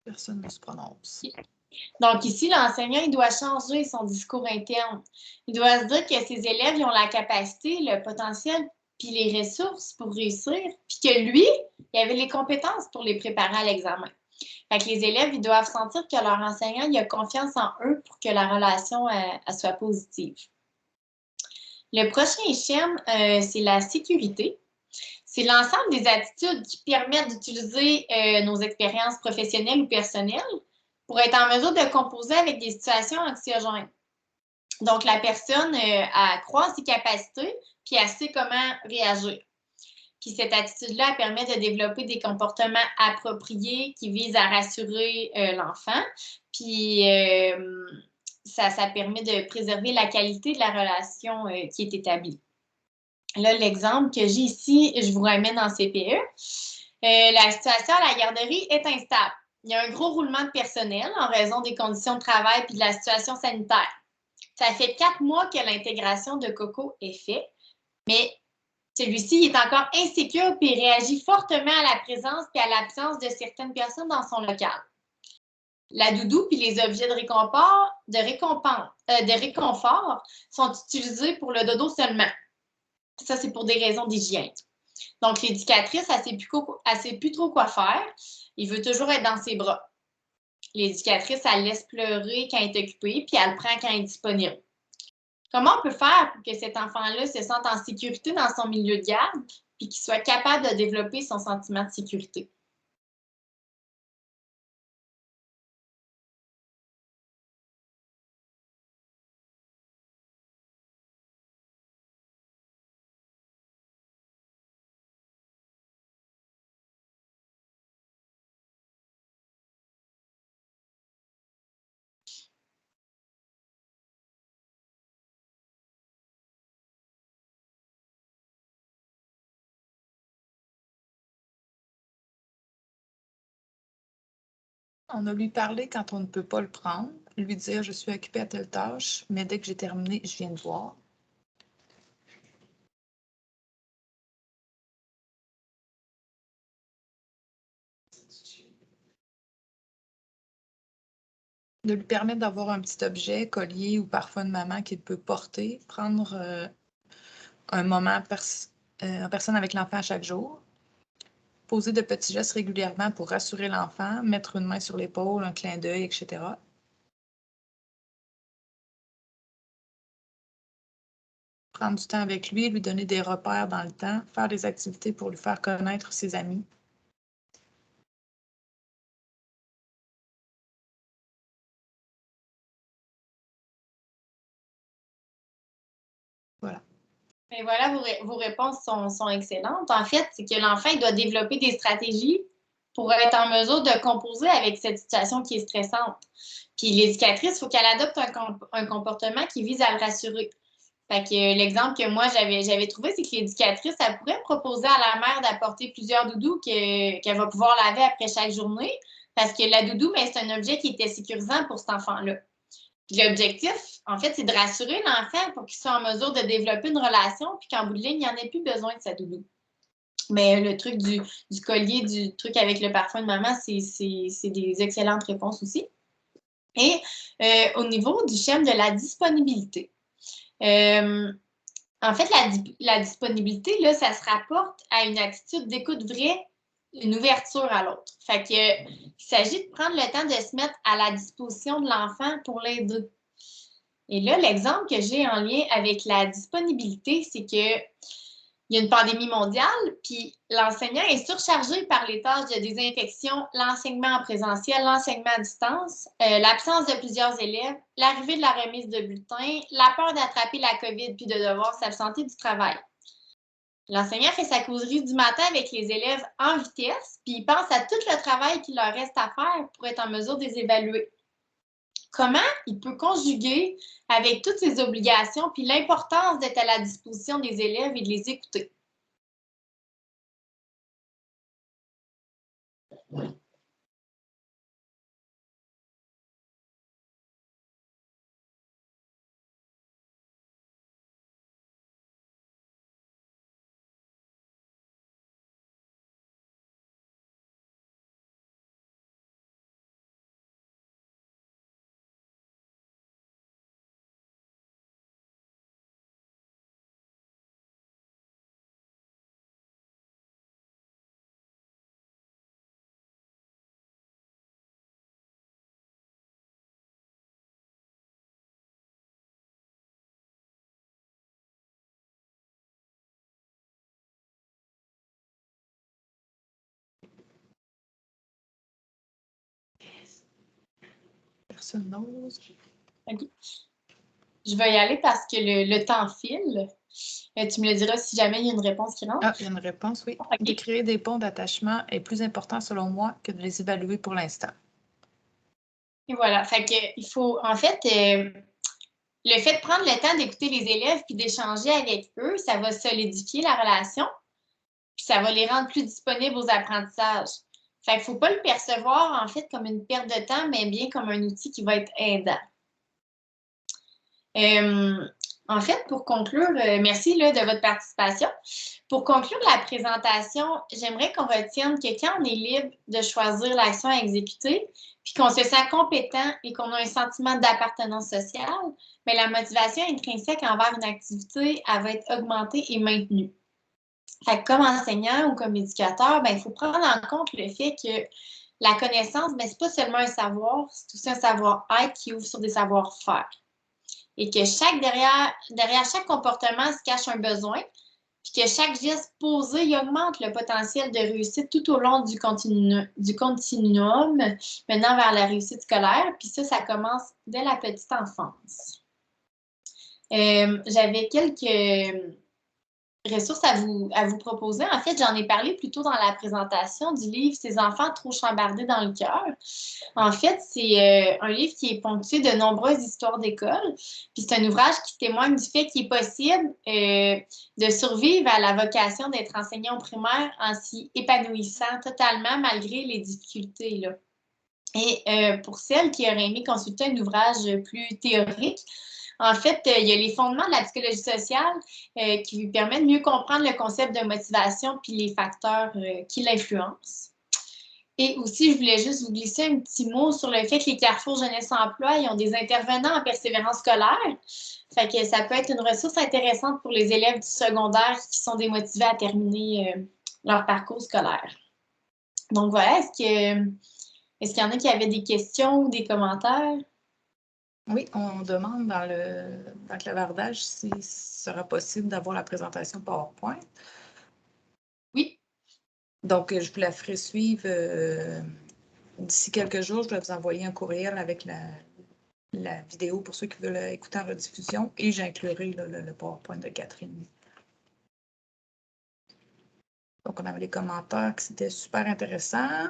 Personne ne se prononce. Donc ici, l'enseignant, il doit changer son discours interne. Il doit se dire que ses élèves, ils ont la capacité, le potentiel, puis les ressources pour réussir, puis que lui, il avait les compétences pour les préparer à l'examen. Fait que les élèves, ils doivent sentir que leur enseignant, il a confiance en eux pour que la relation elle soit positive. Le prochain schème, c'est la sécurité. C'est l'ensemble des attitudes qui permettent d'utiliser nos expériences professionnelles ou personnelles pour être en mesure de composer avec des situations anxiogènes. Donc, la personne, elle croit en ses capacités, puis elle sait comment réagir. Puis cette attitude-là permet de développer des comportements appropriés qui visent à rassurer l'enfant. Puis ça permet de préserver la qualité de la relation qui est établie. Là, l'exemple que j'ai ici, je vous ramène en CPE. La situation à la garderie est instable. Il y a un gros roulement de personnel en raison des conditions de travail et de la situation sanitaire. Ça fait 4 mois que l'intégration de Coco est faite, mais celui-ci est encore insécure et réagit fortement à la présence et à l'absence de certaines personnes dans son local. La doudou puis les objets de réconfort sont utilisés pour le dodo seulement. Ça, c'est pour des raisons d'hygiène. Donc, l'éducatrice, elle ne sait plus trop quoi faire. Il veut toujours être dans ses bras. L'éducatrice, elle laisse pleurer quand elle est occupée, puis elle le prend quand elle est disponible. Comment on peut faire pour que cet enfant-là se sente en sécurité dans son milieu de garde, puis qu'il soit capable de développer son sentiment de sécurité? On a lui parler quand on ne peut pas le prendre, lui dire je suis occupée à telle tâche, mais dès que j'ai terminé, je viens de voir. De lui permettre d'avoir un petit objet, collier ou parfois une maman qu'il peut porter, prendre un moment en personne avec l'enfant chaque jour, poser de petits gestes régulièrement pour rassurer l'enfant, mettre une main sur l'épaule, un clin d'œil, etc. Prendre du temps avec lui, lui donner des repères dans le temps, faire des activités pour lui faire connaître ses amis. Voilà. Et voilà, vos réponses sont excellentes. En fait, c'est que l'enfant il doit développer des stratégies pour être en mesure de composer avec cette situation qui est stressante. Puis l'éducatrice, il faut qu'elle adopte un comportement qui vise à le rassurer. Fait que l'exemple que moi j'avais trouvé, c'est que l'éducatrice, elle pourrait proposer à la mère d'apporter plusieurs doudous qu'elle va pouvoir laver après chaque journée, parce que la doudou, ben, c'est un objet qui était sécurisant pour cet enfant-là. L'objectif, en fait, c'est de rassurer l'enfant pour qu'il soit en mesure de développer une relation, puis qu'en bout de ligne, il n'y en ait plus besoin de sa doudou. Mais le truc du collier, du truc avec le parfum de maman, c'est des excellentes réponses aussi. Et au niveau du schème de la disponibilité, en fait, la disponibilité, là, ça se rapporte à une attitude d'écoute vraie, une ouverture à l'autre. Fait que, il s'agit de prendre le temps de se mettre à la disposition de l'enfant pour l'aider. Et là, l'exemple que j'ai en lien avec la disponibilité, c'est que il y a une pandémie mondiale, puis l'enseignant est surchargé par les tâches de désinfection, l'enseignement en présentiel, l'enseignement à distance, l'absence de plusieurs élèves, l'arrivée de la remise de bulletins, la peur d'attraper la COVID puis de devoir s'absenter du travail. L'enseignant fait sa causerie du matin avec les élèves en vitesse, puis il pense à tout le travail qu'il leur reste à faire pour être en mesure de les évaluer. Comment il peut conjuguer avec toutes ses obligations puis l'importance d'être à la disposition des élèves et de les écouter? Personne n'ose. OK. Je vais y aller parce que le temps file. Tu me le diras si jamais il y a une réponse qui rentre. Ah, il y a une réponse, oui. OK. De créer des ponts d'attachement est plus important, selon moi, que de les évaluer pour l'instant. Et voilà. Fait que, il faut, en fait, le fait de prendre le temps d'écouter les élèves puis d'échanger avec eux, ça va solidifier la relation, puis ça va les rendre plus disponibles aux apprentissages. Fait qu'il ne faut pas le percevoir, en fait, comme une perte de temps, mais bien comme un outil qui va être aidant. En fait, pour conclure, merci là, de votre participation. Pour conclure la présentation, j'aimerais qu'on retienne que quand on est libre de choisir l'action à exécuter, puis qu'on se sent compétent et qu'on a un sentiment d'appartenance sociale, bien, la motivation intrinsèque envers une activité, elle va être augmentée et maintenue. Fait que comme enseignant ou comme éducateur, bien, il faut prendre en compte le fait que la connaissance, ce n'est pas seulement un savoir, c'est aussi un savoir-être qui ouvre sur des savoir-faire. Et que derrière chaque comportement se cache un besoin, puis que chaque geste posé il augmente le potentiel de réussite tout au long du continuum menant vers la réussite scolaire. Puis ça commence dès la petite enfance. J'avais quelques ressources à vous proposer. En fait, j'en ai parlé plus tôt dans la présentation du livre « Ces enfants trop chambardés dans le cœur ». En fait, c'est un livre qui est ponctué de nombreuses histoires d'école. Puis c'est un ouvrage qui témoigne du fait qu'il est possible de survivre à la vocation d'être enseignant au primaire en s'y épanouissant totalement malgré les difficultés, là. Et pour celles qui auraient aimé consulter un ouvrage plus théorique, en fait, il y a les fondements de la psychologie sociale qui lui permettent de mieux comprendre le concept de motivation puis les facteurs qui l'influencent. Et aussi, je voulais juste vous glisser un petit mot sur le fait que les Carrefour Jeunesse Emploi, ils ont des intervenants en persévérance scolaire. Fait que ça peut être une ressource intéressante pour les élèves du secondaire qui sont démotivés à terminer leur parcours scolaire. Donc voilà, est-ce qu'il y en a qui avaient des questions ou des commentaires? Oui, on demande dans le clavardage s'il sera possible d'avoir la présentation PowerPoint. Oui. Donc, je vous la ferai suivre d'ici quelques jours. Je vais vous envoyer un courriel avec la vidéo pour ceux qui veulent écouter en rediffusion et j'inclurai le PowerPoint de Catherine. Donc, on avait les commentaires qui c'était super intéressant.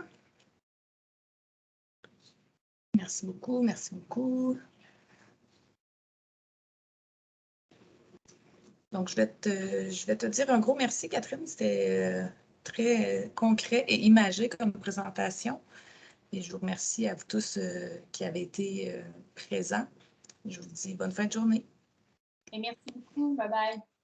Merci beaucoup, merci beaucoup. Donc, je vais te dire un gros merci, Catherine. C'était très concret et imagé comme présentation. Et je vous remercie à vous tous qui avez été présents. Je vous dis bonne fin de journée. Et merci beaucoup. Bye bye.